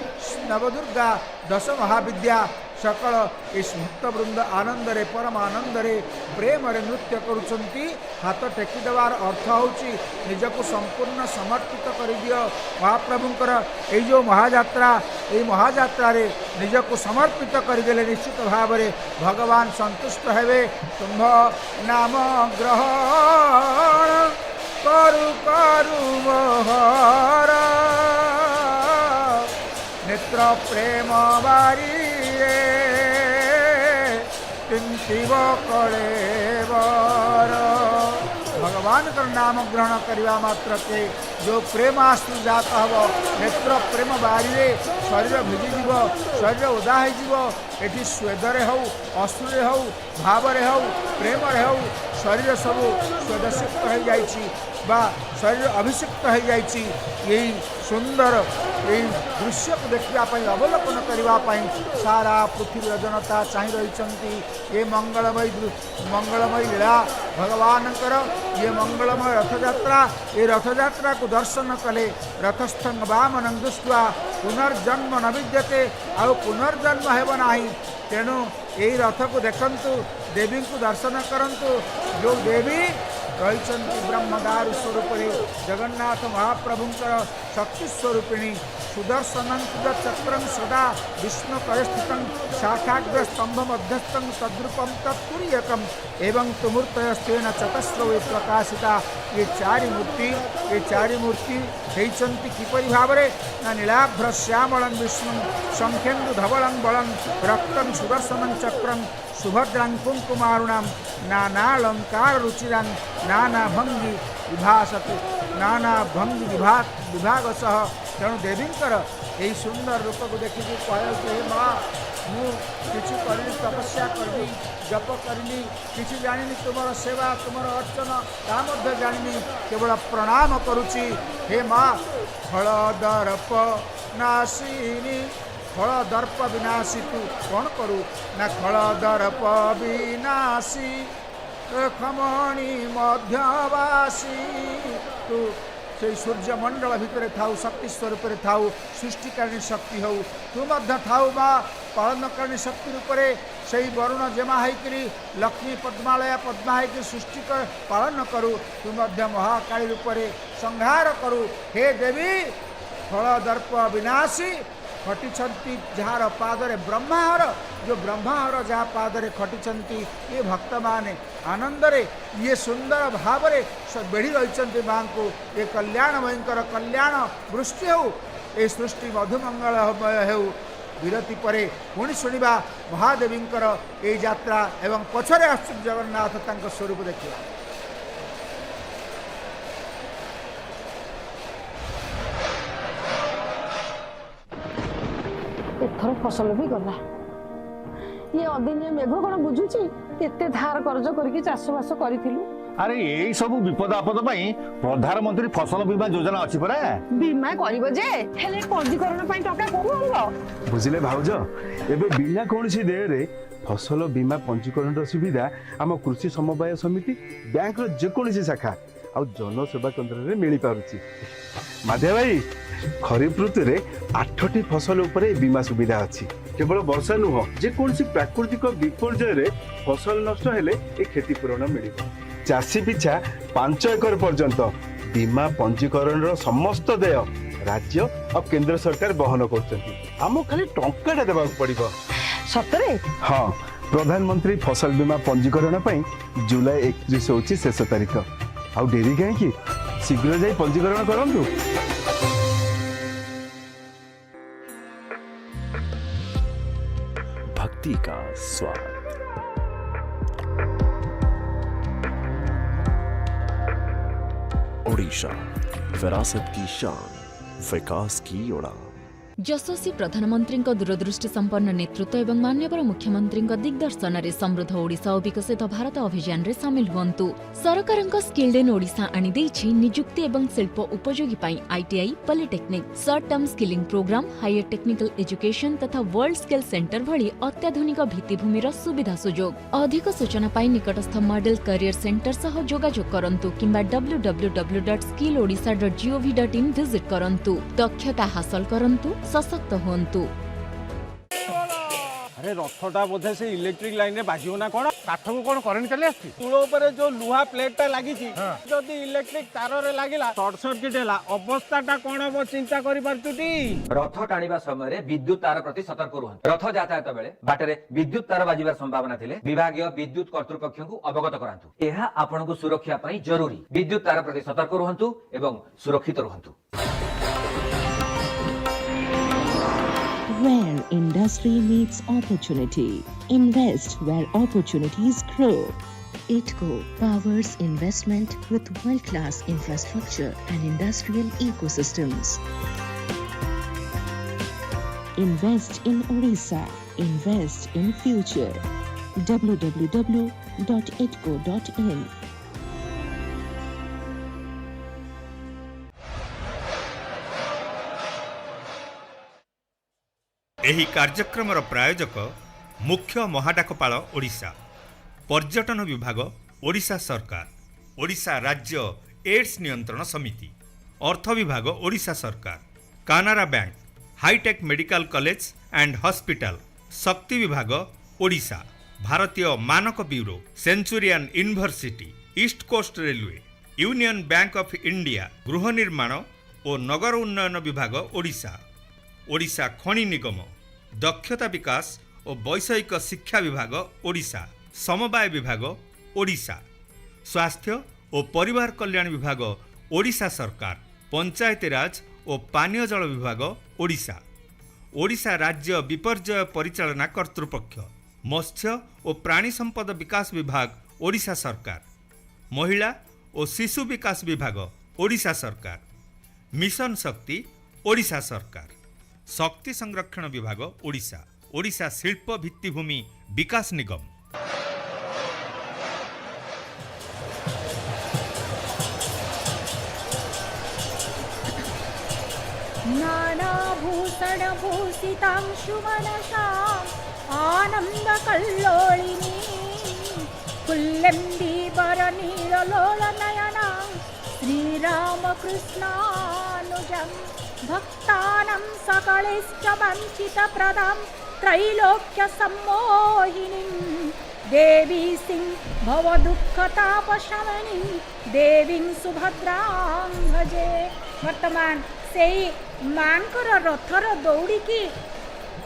नवदुर्गा दश महाविद्या सकल इस भक्त वृंद आनंदरे परम आनंदरे प्रेम रे नृत्य करुचंती। हाथ टेकी देवार अर्थ होची निजको संपूर्ण समर्पित कर दियो महाप्रभुंकर ए जो महायात्रा ए महायात्रा रे निजको समर्पित करदेले निश्चित भाव में भगवान संतुष्ट हेबे। तुम्भ नाम ग्रहण करु करु मोहर नेत्र प्रेम बारी शिव कलेवर भगवान का नाम ग्रहण करने मात्र के जो प्रेमाश्रु जात हम नेत्र प्रेम बारी शरीर भिजिज शरीर उदा होठी स्वेदरे हौ अश्रुरे हौ भावरे हौ प्रेमरे हौ शरीर सब स्वेदसिक्त हो जाइछि बा शरीर अभिषिक्त हो जाइछि। यही सुंदर यही दृश्य को देखापी अवलोकन करने सारा पृथ्वी जनता चाह रही ये मंगलमय लीला भगवान ये मंगलमय रथयात्रा ये रथयात्रा को दर्शन कले रथस्थं वामनं दृष्ट्वा पुनर्जन्म न विद्यते आउ पुनर्जन्म हेब नाही। तेणु यही रथ को देखंतु देवी को दर्शन करंतु जो देवी रही ब्रह्मदारु स्वरूप जगन्नाथ महाप्रभुंकर शक्ति स्वरूपिणी सुदर्शन चक्र सदा विष्णु परिस्थित शाखाग्र स्तंभ मध्यस्थ तद्रूपम तत्पुरीयकम एवं तुमूर्तयस्तेन चतस्रवे प्रकाशिता ये चारि मूर्ति होती किपरि भाव ना नीलाभ्र श्यामलं विष्णु शंखेन्दु धवलं बलं रक्तं सुदर्शन चक्रं सुभद्रां कुंकुमारुणां नानालंकार रुचिरां नाना भंगी विभासते नाना भंगी विभाग सह तेणु देवींकर यही सुंदर रूप को देखिए कहे माँ मुझे करी तपस्या करी जप करी किसी जानी तुम सेवा तुम अर्चन ता जानी केवल प्रणाम करुच्ची हे माँ फल दर्प नाशिनी फल दर्प विनाशी तू कौन करू ना फल दर्प विनाशी खमणी मध्यवासी तू से सूर्यमंडल भितर थाउ शक्ति स्वरूप थाउ सृष्टिकारिणी शक्ति हो तू थाउ माँ पालनकारिणी शक्ति रूप से वरुण जेमा होकर लक्ष्मी पद्मालया पद्मा होकर सृष्टि पालन करू तू महाकाली रूप संहार करू हे देवी फल दर्प विनाशी खटी जार पादरे ब्रह्माहर जो ब्रह्माहर जहाँ पादरे खटी ये भक्त माने आनंदरे ये सुंदर भाव बेढ़ी रही माँ को ये कल्याणमयींकर कल्याण वृष्टि हो ये सृष्टि मधुमंगलमय हो विरति परे पुणी शुणा महादेवींकर ये यात्रा एवं पछरे आसु जगन्नाथ तांको स्वरूप देखिए एथर फसल भी गला ये अदिनिया मेघ कौन बुझुची केते धार कर्ज करके चाष बास करिथिलु अरे यही सब विपद आपद प्रधानमंत्री फसल बीमा योजना अच्छी परा बीमा करिवो जे हेले पंजीकरण पई टका कोन हो बुझिले भाउज एबे बिना कोनसी देरे फसल बीमा पंजीकरण रो सुविधा आम कृषि समवाय समिति बैंक रो जे कोनसी शाखा आ जन सेवा केंद्र रे मिली पारुची माधव भाई खरीफ ऋतु रे 8टी फसल उपरे बीमा सुविधा अच्छी केवल वर्षा नुह जे कोनसी प्राकृतिक विपर्यय रे फसल नष्ट हेले ए क्षतिपूरण मिलिबो चाषी पिछा 5 एकर पर्यंत बीमा पंजीकरण रो समस्त देय राज्य और केंद्र सरकार बहन करछंती आम खाली टंकाटा देबा पड़िबो सतरे हाँ प्रधानमंत्री फसल बीमा पंजीकरण पई जुलाई 31 होची शेष तारीख आउ डेरी काहे की शीघ्र जाई पंजीकरण करंतु भक्ति का स्वाद ओडिशा विरासत की शान विकास की उड़ान यशस्वी प्रधानमंत्रीଙ୍କ दूरदृष्टि संपन्न नेतृत्व एवं माननीय मुख्यमंत्रीଙ୍କ दिग्दर्शन संबृद्ध ओडिशा और विकसित भारत अभियान रे सामिल हुअन्तु सरकारଙ୍କ स्किल्ड इन ओडिशा आनी देछि नियुक्ति एवं शिल्प उपयोगी पाई ITI polytechnic short term skilling programme higher technical education तथा वर्ल्ड स्किल सेंटर भली अत्याधुनिक भित्तिभूमि सुविधा सुजोग अधिक सूचना पाई निकटस्थ मॉडल करियर सेंटर सह जोगाजोग करंतु किंबा www.skillodisha.gov.in विजिट करंतु दक्षता हासिल करंतु सशक्त होंतु अरे रथटा बोधे से इलेक्ट्रिक लाइन रे बाजियो ना कोन काठ को कोन करेंट चले आछि तुलो ऊपर जो लुहा प्लेटटा लागि छि जदी इलेक्ट्रिक तार रे लागिला शॉर्ट सर्किट हैला अवस्थाटा कोन हो चिंता करि परतुटी रथ टाणीबा समय रे विद्युत तार प्रति सतर्क रुहन रथ यातायात बेले बाटरे विद्युत तार बाजिबार संभावना थिले विभागीय विद्युत कर्तृपक्ष को अवगत करांतु एहा आपनकु सुरक्षा पई जरूरी विद्युत तार प्रति सतर्क रुहंतु एवं सुरक्षित रुहंतु Where industry meets opportunity. Invest where opportunities grow. ITCO powers investment with world-class infrastructure and industrial ecosystems. Invest in Odisha. Invest in future. www.itco.in ଏହି କାର୍ଯ୍ୟକ୍ରମର ପ୍ରାୟୋଜକ ମୁଖ୍ୟ ମହାଡାକପାଳ ଓଡ଼ିଶା पर्यटन विभाग ओडिशा सरकार ओडिशा राज्य एड्स नियंत्रण समिति अर्थ विभाग ओडिशा सरकार Canara bank hi tech medical college and hospital शक्ति विभाग ओडिशा भारतीय मानक bureau centurion university east coast railway, union bank of India, गृह निर्माण और नगर उन्नयन विभाग ओडिशा, ओडिशा खनि निगम, दक्षता विकास और वैषयिक शिक्षा विभाग ओडिशा, समवाय विभाग ओडिशा, स्वास्थ्य और परिवार कल्याण विभाग ओडिशा सरकार, पंचायती राज और पानीय जल विभाग ओडिशा, ओडिशा राज्य विपर्यय परिचालना कर्तृपक्ष, मत्स्य और प्राणी संपद विकास विभाग ओडिशा सरकार, महिला और शिशु विकास विभाग ओडिशा सरकार, मिशन शक्ति ओडिशा सरकार, शक्ति संरक्षण विभाग ओडिशा, ओडिशा शिल्प भित्तिभूमि विकास निगम। नानाभूषण भूषितांशुमनसा आनंद कल्लोलिनी कुल्लंबीवर नीरलोल नयना श्रीराम कृष्णानुजं भक्तानां सकलैश्च वञ्चित प्रदां त्रैलोक्य सम्मोहिनीं देवी सिंह भवदुःखतापशमनीं देवीं सुभद्रां भजे। वर्तमान से मांकर रथर दौड़ी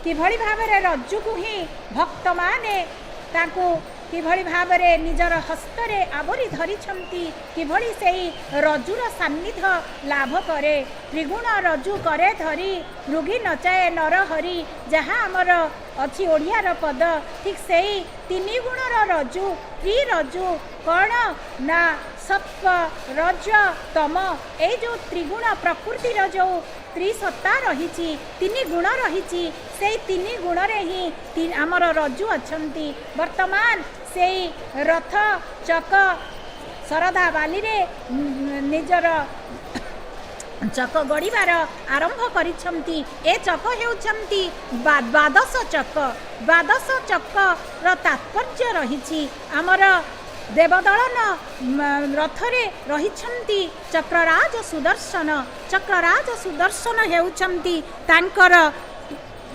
किभଳି भाବରେ रज्जुକୁ ହିଁ ଭକ୍ତମାନେ ତାଙ୍କୁ किभଳି भाବରେ निजर हस्तरे आवरी धरिछंती किभଳି सेही रज्जुर सान्निध्य लाभ करे त्रिगुण रज्जु करे धरी मृगी नचाए नरहरि जहाँ आमर अच्छी ओडियार पद ठीक सेही तीन गुणर रज्जु त्रिरज्जु कण ना सत्व रज तम ए जो त्रिगुण प्रकृतिर जो त्रिसत्ता रही तीन गुण रही से तीन गुण रे ही आमर रज्जु अछंती। वर्तमान से रथ चक शरधा बाली रे निजर चक गड़ीबार आरंभ करिछंती। ए चक हेउछंती द्वादश चक। द्वादश चक्र तात्पर्य रही आमर देवदलन रथरे रहिछंती चक्रराज सुदर्शन। चक्रराज सुदर्शन हेउछंती तांकर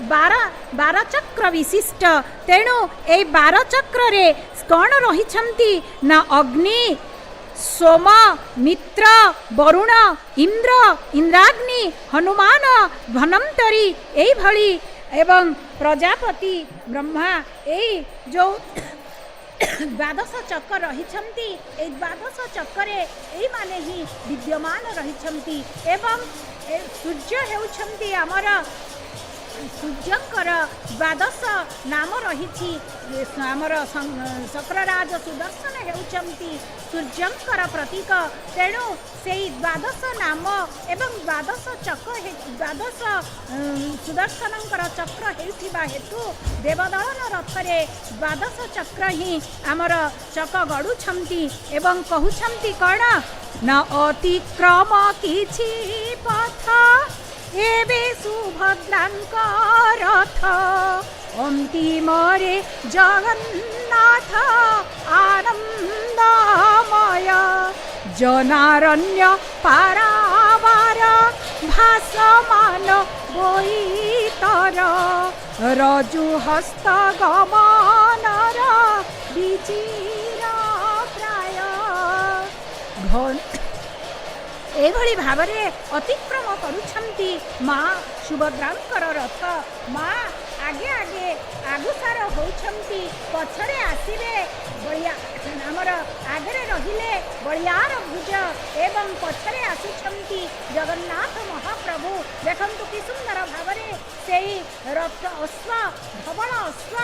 12 चक्र विशिष्ट। तेणु ए 12 चक्र रे कौन रहिछंती ना अग्नि सोम मित्र वरुण इंद्र इंद्राग्नि हनुमान धनंतरी एई भली एवं प्रजापति ब्रह्मा एई जो 12 चक्र रहिछंती। ए 12 चक्रे एई माने ही विद्यमान रहिछंती एवं सूर्य हेउछंती आमर सूर्यंकर 12 नाम रही आमर चक्रराज सुदर्शन हेउछंती सूर्यंकर प्रतीक। तेणु से 12 नाम एवं 12 चक्र 12 सुदर्शनंकर चक्र हेउथिबा हेतु देवदलन रथरे 12 चक्र ही आमर चक गड़ुछंती एवं कहउछंती कण न अतिक्रम किछि पथ एबे सुभद्रांक रथ अंतिमरे जगन्नाथ आनंदमय जनारण्य पारावार भासमान बोईतर रजु हस्त गमनर विचिर प्राय एभली भावरे अतिक्रम करुछंती माँ सुभद्रांकर रथ। माँ आगे आगे आगुसार होउछंती पछरे आसिबे बलिया हमर आगरे रहिले बलियार भुज एवं पछरे आसुछंती जगन्नाथ महाप्रभु। देखंतु कि सुंदर भावरे सेही रथ अश्व धवल अश्व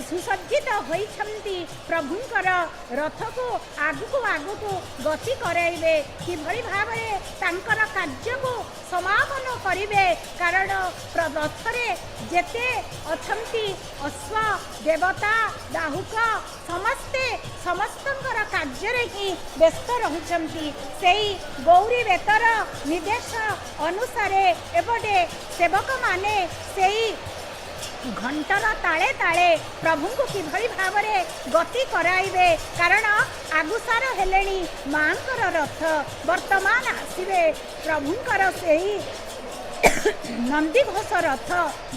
सुसज्जित होइछंती प्रभुंकर रथ को आगुकु गति कराइबे किभଳି भावरे तांकर कार्य को समापन करिवे। कारण रथरे जेते अछंती अश्व देवता दाहुक समस्तंकर कार्य रे ही व्यस्त रहुछंती। सेही गौरी बेतर निर्देश अनुसारे एपटे सेवक माने सेही घंटर ताले ताले प्रभु को किभଳି भावरे गति कराइबे। कारण आगुसार हेलेनी मांकर रथ वर्तमान आसिबे प्रभुंकर सेही नंदीघोष रथ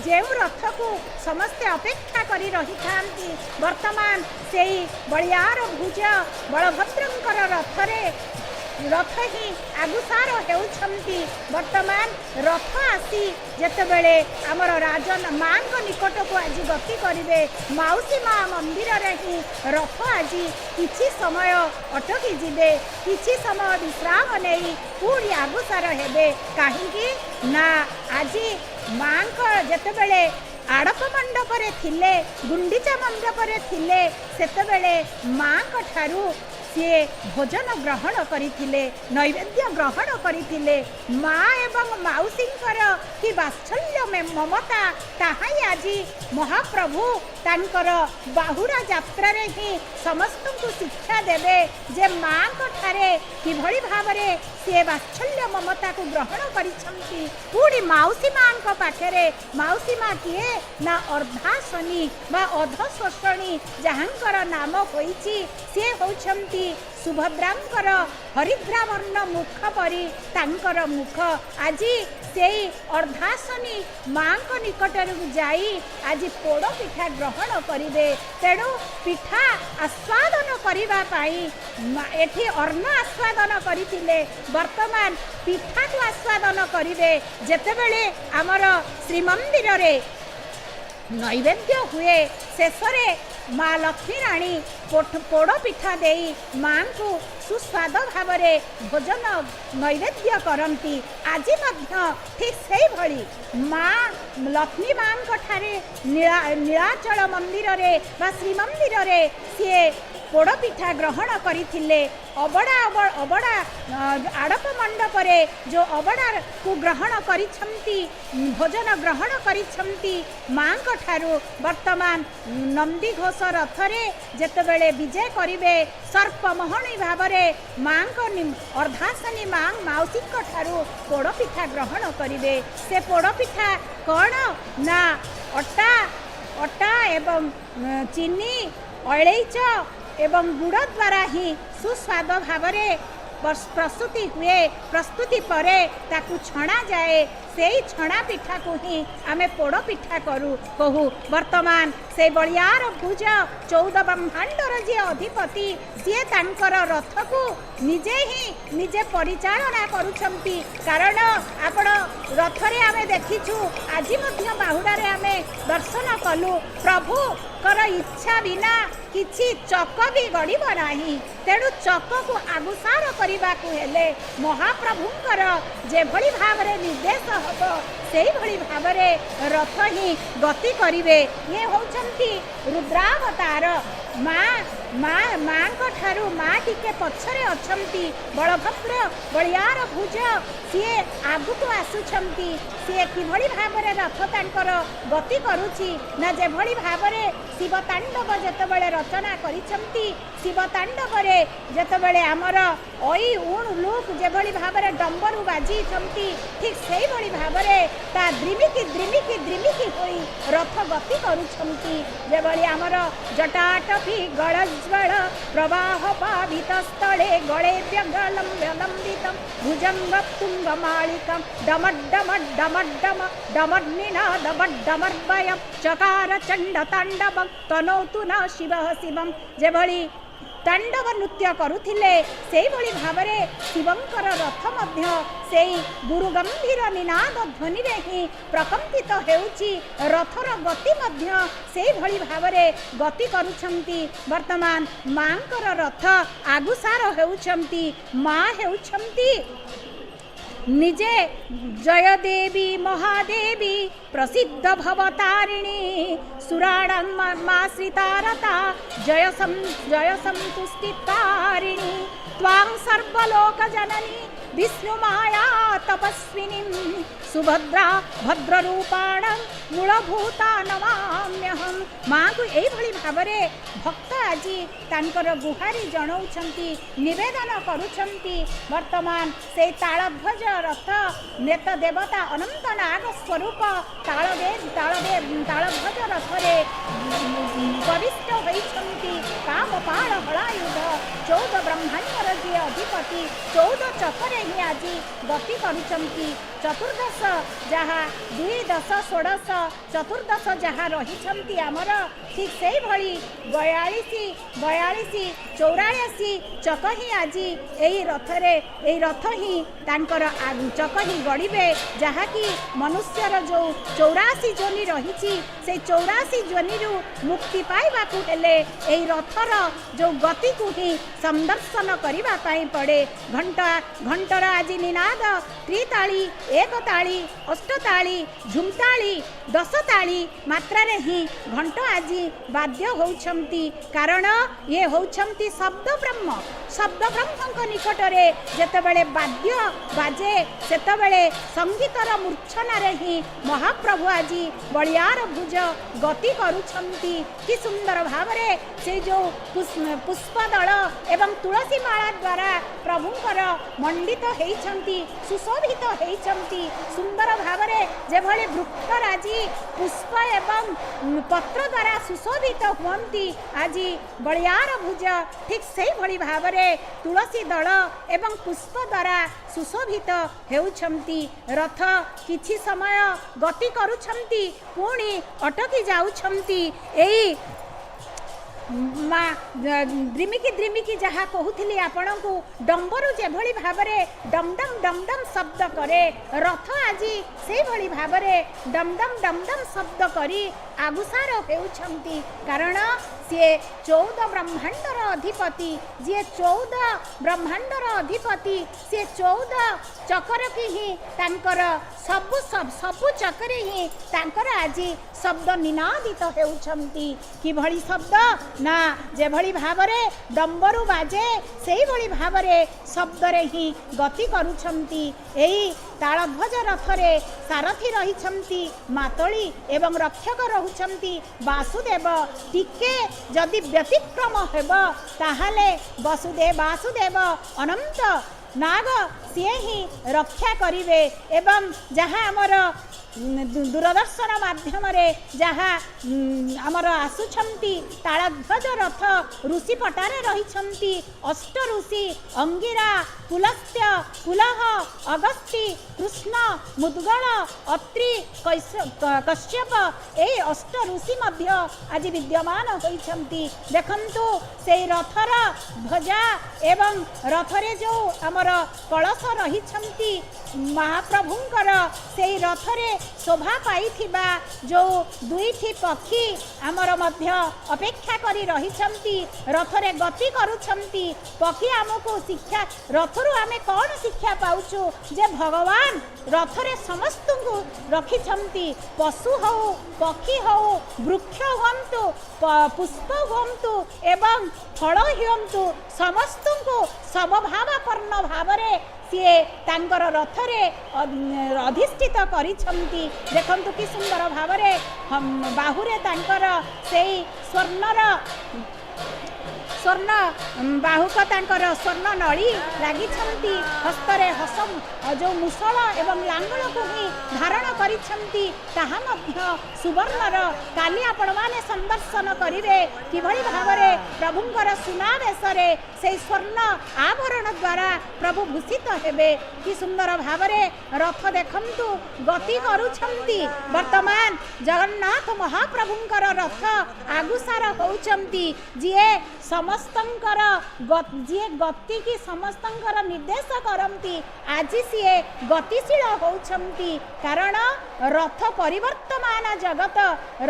जो रथ को समस्ते अपेक्षा करी रही थांती वर्तमान से बलियार भुज बलभद्रंकर रथ ही आगुसार होउछंती वर्तमान रथ आसी जेतेबेले आमर राजन माँ निकट को आज गति करिवे माउसी माँ मंदिर रे ही रथ आज किछि समय अटकी जिबे किछि समय विश्राम नहीं पूरी आगुसार हेबे काहीकि ना आज माँ जेतेबेले आड़प मंडप थिले गुंडीचा मंडप थिले सेतेबेले माँ ठारू सी भोजन ग्रहण करथिले नैवेद्य ग्रहण करथिले माँ एवं माउसींकर कि वात्सल्य में ममता ताहाई आज महाप्रभु तांकर बाहुड़ा यात्रा रे ही समस्त को शिक्षा देवे जे माँ को ठारे किभଳି भावरे से वात्सल्य ममता को ग्रहण करिसंती पूरी माउसी माँ को पाखरे माउसी माँ किए ना अर्धासनी बा अधश्वसनी जहाँकर नाम होइछि से होउछंती सुभद्रांकर हरिद्रावर्ण मुख परी तांकर मुख आज से अर्धासनी माँ को निकट जाई आज पोड़ पिठा ग्रहण करिवे तेणु पिठा आस्वादन करिबा पाई एठी अन्न आस्वादन करिथिले वर्तमान पिठा को आस्वादन करिवे जेतेबेले आमर श्रीमंदिर रे नैवेद्य हुए शेषरे माँ लक्ष्मी राणी पोड़ पिठा देई माँ को सुस्वाद भावरे भोजन नैवेद्य करती आज ठीक से भली माँ लक्ष्मी माँ ठारे नीलाचल मंदिर रे बा श्रीमंदिर रे सी पोड़ पिठा ग्रहण करथिले अबड़ा अबड़ा आड़प मंडप रे जो अबड़ा को ग्रहण करिछंती भोजन ग्रहण करिछंती माँ ठारू वर्तमान नंदीघोष रथ रे जेतेबेले विजय करिवे सर्पमोहनी भावरे माँ को अर्धासनी माँ माउसी ठारू पोड़ पिठा ग्रहण करिवे से पोड़ पिठा कौन ना अटा एवं चीनी अलैच एवं गुड़ द्वारा ही सुस्वाद भावरे प्रस्तुति हुए प्रस्तुति परे ताकू छणा जाए से छणा पिठा को ही आमे पोड़ पिठा करू कहू वर्तमान से बलियार भुज 14 ब्रह्मांडर जी अधिपति सी तांकर रथ को निजे परिचालना करुछंती कारण आपण रथ रे आमे देखिछु आज मध्य बाहुडा रे आमे दर्शन कलु प्रभु कर इच्छा बिना किछि चक भी गड़ब नाही तेणु चक को आगुसार करने को हेले महाप्रभुंकर जेभली भावरे निर्देश हब से भली भावरे रथ ही गति करिवे ये होचंती रुद्रावतार माँ को ठारू माँ टिके पछरे अछंती बलभद्र बलियार भुज सी आगु को आसुछंती सी किभली भावरे रथ तांकर गति करुछि ना जेभली भावरे शिव तांडव जेतेबेले रचना करिछंती शिव तांडव रे जेतेबेले आमर ओई उण लुक जेभली भावरे डंबरू बाजी छंती ठीक सेही भली भावरे ता द्रिमिकी होई रथ गति करुछंती जेभली आमर जटाटपी गळज्वळ प्रवाह पावित स्थले गळे व्यगलंबितं भुजंग तुंगमालिकं डमड्डमड्डमड्डमड्डमर्भयं चकार चंड तांडवं तनोतु न शिवः शिवं जेभली तांडव नृत्य करुथिले सेही भली भावरे शिवंकर रथ मध्य सेही गुरु गंभीर निनाद ध्वनि रे ही प्रकंपित हेउची रथर गति मध्य सेही भली भावरे गति करुछंती वर्तमान मांकर रथ आगुसार हेउछंती माँ हेउछंती निजे जय देवी महादेवी प्रसिद्ध भवतारिणी सुराणां माश्रितारता जय संतुष्टितारिणी त्वां सर्वलोक जननी विष्णुमाया तपस्विनी सुभद्रा भद्ररूपाण मूलभूता नमाम्यहम माँ को यही भली भावरे भक्त आज तांकर गुहारी जणाउछंती निवेदन करुछंती वर्तमान से तालध्वज रथ नेत देवता अनंत नाग स्वरूप तालध्वज रथरे वरिष्ठ होइछंती कामपाल हलायुध 14 ब्रह्मांडर जी ଅଧିପତି 14 ଚକରେ ହିଁ ଆଜି ଗତି କରୁଛନ୍ତି। ଚତୁର୍ଦଶ ଯାହା 2, 10, 16 ଚତୁର୍ଦଶ ଯାହା ରହିଛନ୍ତି ଆମର ଠିକ୍ ସେଇଭଳି 42, 44 ଚକ ହିଁ ଆଜି ଏହି ରଥରେ ଏହି ରଥ ହିଁ ତାଙ୍କର ଚକ ହିଁ ଗଡ଼ିବେ, ଯାହାକି ମନୁଷ୍ୟର ଯେଉଁ 84 ଯୋନି ରହିଛି ସେଇ 84 ଯୋନିରୁ ମୁକ୍ତି ପାଇବାକୁ ହେଲେ ଏହି ରଥର ଯେଉଁ ଗତିକୁ ହିଁ ସଂଦର୍ଶନ କରିବା ପାଇଁ ପଡ଼େ। ଘଣ୍ଟର ଆଜି ନିନାଦ ତ୍ରିତାଳି, ଏକତାଳି, ଅଷ୍ଟତାଳି, ଝୁମତାଳି, 10 ତାଳି ମାତ୍ରାରେ ହିଁ ଘଣ୍ଟ ଆଜି ବାଦ୍ୟ ହେଉଛନ୍ତି, କାରଣ ଇଏ ହେଉଛନ୍ତି ଶବ୍ଦ ବ୍ରହ୍ମଙ୍କ ନିକଟରେ ଯେତେବେଳେ ବାଦ୍ୟ ବାଜେ ସେତେବେଳେ ସଙ୍ଗୀତର ମୂର୍ଚ୍ଛନାରେ ହିଁ ମହାପ୍ରଭୁ ଆଜି ବଳିୟାର ଭୁଜ ଗତି କରୁଛନ୍ତି। କି ସୁନ୍ଦର ଭାବରେ ସେ ଯେଉଁ ପୁଷ୍ପଦଳ ଏବଂ ତୁଳସୀ ମାଳା ଦ୍ୱାରା ପ୍ରଭୁଙ୍କର ମଣ୍ଡିତ ହେଇଛନ୍ତି, ସୁଶୋଭିତ ହେଇଛନ୍ତି। ସୁନ୍ଦର ଭାବରେ ଯେଭଳି ବୃକ୍ଷରାଜି ପୁଷ୍ପ ଏବଂ ପତ୍ର ଦ୍ୱାରା ସୁଶୋଭିତ ହୁଅନ୍ତି, ଆଜି ବଳିୟାର ଭୁଜ ଠିକ୍ ସେଇଭଳି ଭାବରେ ତୁଳସୀ ଦଳ ଏବଂ ପୁଷ୍ପ ଦ୍ୱାରା ସୁଶୋଭିତ ହେଉଛନ୍ତି। ରଥ କିଛି ସମୟ ଗତି କରୁଛନ୍ତି, ପୁଣି ଅଟକି ଯାଉଛନ୍ତି। ଏଇ ଦ୍ରିମିକି ଯାହା କହୁଥିଲି ଆପଣଙ୍କୁ, ଡମ୍ବରୁ ଯେଭଳି ଭାବରେ ଡମ୍ ଡମ୍ ଶବ୍ଦ କରେ, ରଥ ଆଜି ସେଇଭଳି ଭାବରେ ଡମ୍ ଡମ୍ ଶବ୍ଦ କରି ଆଗୁସାର ହେଉଛନ୍ତି, କାରଣ ସିଏ 14 ବ୍ରହ୍ମାଣ୍ଡର ଅଧିପତି। ଯିଏ 14 ବ୍ରହ୍ମାଣ୍ଡର ଅଧିପତି, ସିଏ 14 ଚକରକି ହିଁ ତାଙ୍କର ସବୁ ଚକରେ ହିଁ ତାଙ୍କର ଆଜି ଶବ୍ଦ ନିନାଦିତ ହେଉଛନ୍ତି। କିଭଳି ଶବ୍ଦ ନା ଯେଭଳି ଭାବରେ ଡମ୍ବରୁ ବାଜେ ସେଇଭଳି ଭାବରେ ଶବ୍ଦରେ ହିଁ ଗତି କରୁଛନ୍ତି। ଏହି ତାଳଧ୍ୱଜ ରଥରେ ସାରଥୀ ରହିଛନ୍ତି ମାତଳି ଏବଂ ରକ୍ଷକ ରହୁଛନ୍ତି ବାସୁଦେବ। ଟିକେ ଯଦି ବ୍ୟତିକ୍ରମ ହେବ ତାହେଲେ ବାସୁଦେବ ଅନନ୍ତ ନାଗ ସିଏ ହିଁ ରକ୍ଷା କରିବେ। ଏବଂ ଯାହା ଆମର ଦୂରଦର୍ଶନ ମାଧ୍ୟମରେ ଯାହା ଆମର ଆସୁଛନ୍ତି ତାଳଧ୍ୱଜ ରଥ ଋଷିପଟାରେ ରହିଛନ୍ତି 8 ଋଷି ଅଙ୍ଗିରା, ପୁଲସ୍ତ୍ୟ, ପୁଲହ, ଅଗସ୍ତି, କୃଷ୍ଣ, ମୁଦ୍ଗଳ, ଅତ୍ରି, କଶ୍ୟପ, ଏହି 8 ଋଷି ମଧ୍ୟ ଆଜି ବିଦ୍ୟମାନ ହୋଇଛନ୍ତି। ଦେଖନ୍ତୁ ସେଇ ରଥର ଧ୍ୱଜା ଏବଂ ରଥରେ ଯେଉଁ ଆମର କଳସ ରହିଛନ୍ତି ମହାପ୍ରଭୁଙ୍କର, ସେଇ ରଥରେ ଶୋଭା ପାଇଥିବା ଯେଉଁ 2ଟି ପକ୍ଷୀ ଆମର ମଧ୍ୟ ଅପେକ୍ଷା କରି ରହିଛନ୍ତି, ରଥରେ ଗତି କରୁଛନ୍ତି। ପକ୍ଷୀ ଆମକୁ ଶିକ୍ଷା, ରଥରୁ ଆମେ କ'ଣ ଶିକ୍ଷା ପାଉଛୁ ଯେ ଭଗବାନ ରଥରେ ସମସ୍ତଙ୍କୁ ରଖିଛନ୍ତି। ପଶୁ ହଉ, ପକ୍ଷୀ ହଉ, ବୃକ୍ଷ ହୁଅନ୍ତୁ, ପୁଷ୍ପ ହୁଅନ୍ତୁ ଏବଂ ଫଳ ହୁଅନ୍ତୁ, ସମସ୍ତଙ୍କୁ ସମଭାବାପନ୍ନ ଭାବରେ ସିଏ ତାଙ୍କର ରଥରେ ଅଧିଷ୍ଠିତ କରିଛନ୍ତି। ଦେଖନ୍ତୁ କି ସୁନ୍ଦର ଭାବରେ ବାହୁରେ ତାଙ୍କର ସେଇ ସ୍ୱର୍ଣ୍ଣ ବାହୁକ ତାଙ୍କର ସ୍ୱର୍ଣ୍ଣ ନଳୀ ଲାଗିଛନ୍ତି, ହସ୍ତରେ ଯେଉଁ ମୁଷଳ ଏବଂ ଲାଙ୍ଗଳକୁ ହିଁ ଧାରଣ କରିଛନ୍ତି, ତାହା ମଧ୍ୟ ସୁବର୍ଣ୍ଣର। କାଲି ଆପଣମାନେ ସଂଦର୍ଶନ କରିବେ କିଭଳି ଭାବରେ ପ୍ରଭୁଙ୍କର ସୁନାବେଶରେ ସେଇ ସ୍ୱର୍ଣ୍ଣ ଆଭରଣ ଦ୍ୱାରା ପ୍ରଭୁ ଭୂଷିତ ହେବେ। କି ସୁନ୍ଦର ଭାବରେ ରଥ ଦେଖନ୍ତୁ ଗତି କରୁଛନ୍ତି। ବର୍ତ୍ତମାନ ଜଗନ୍ନାଥ ମହାପ୍ରଭୁଙ୍କର ରଥ ଆଗୁସାର ହେଉଛନ୍ତି। ଯିଏ ଗତିକି ସମସ୍ତଙ୍କର ନିର୍ଦ୍ଦେଶ କରନ୍ତି, ଆଜି ସିଏ ଗତିଶୀଳ ହେଉଛନ୍ତି, କାରଣ ରଥ ପରିବର୍ତ୍ତମାନ ଜଗତ।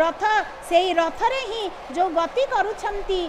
ରଥ ସେଇ ରଥରେ ହିଁ ଯେଉଁ ଗତି କରୁଛନ୍ତି,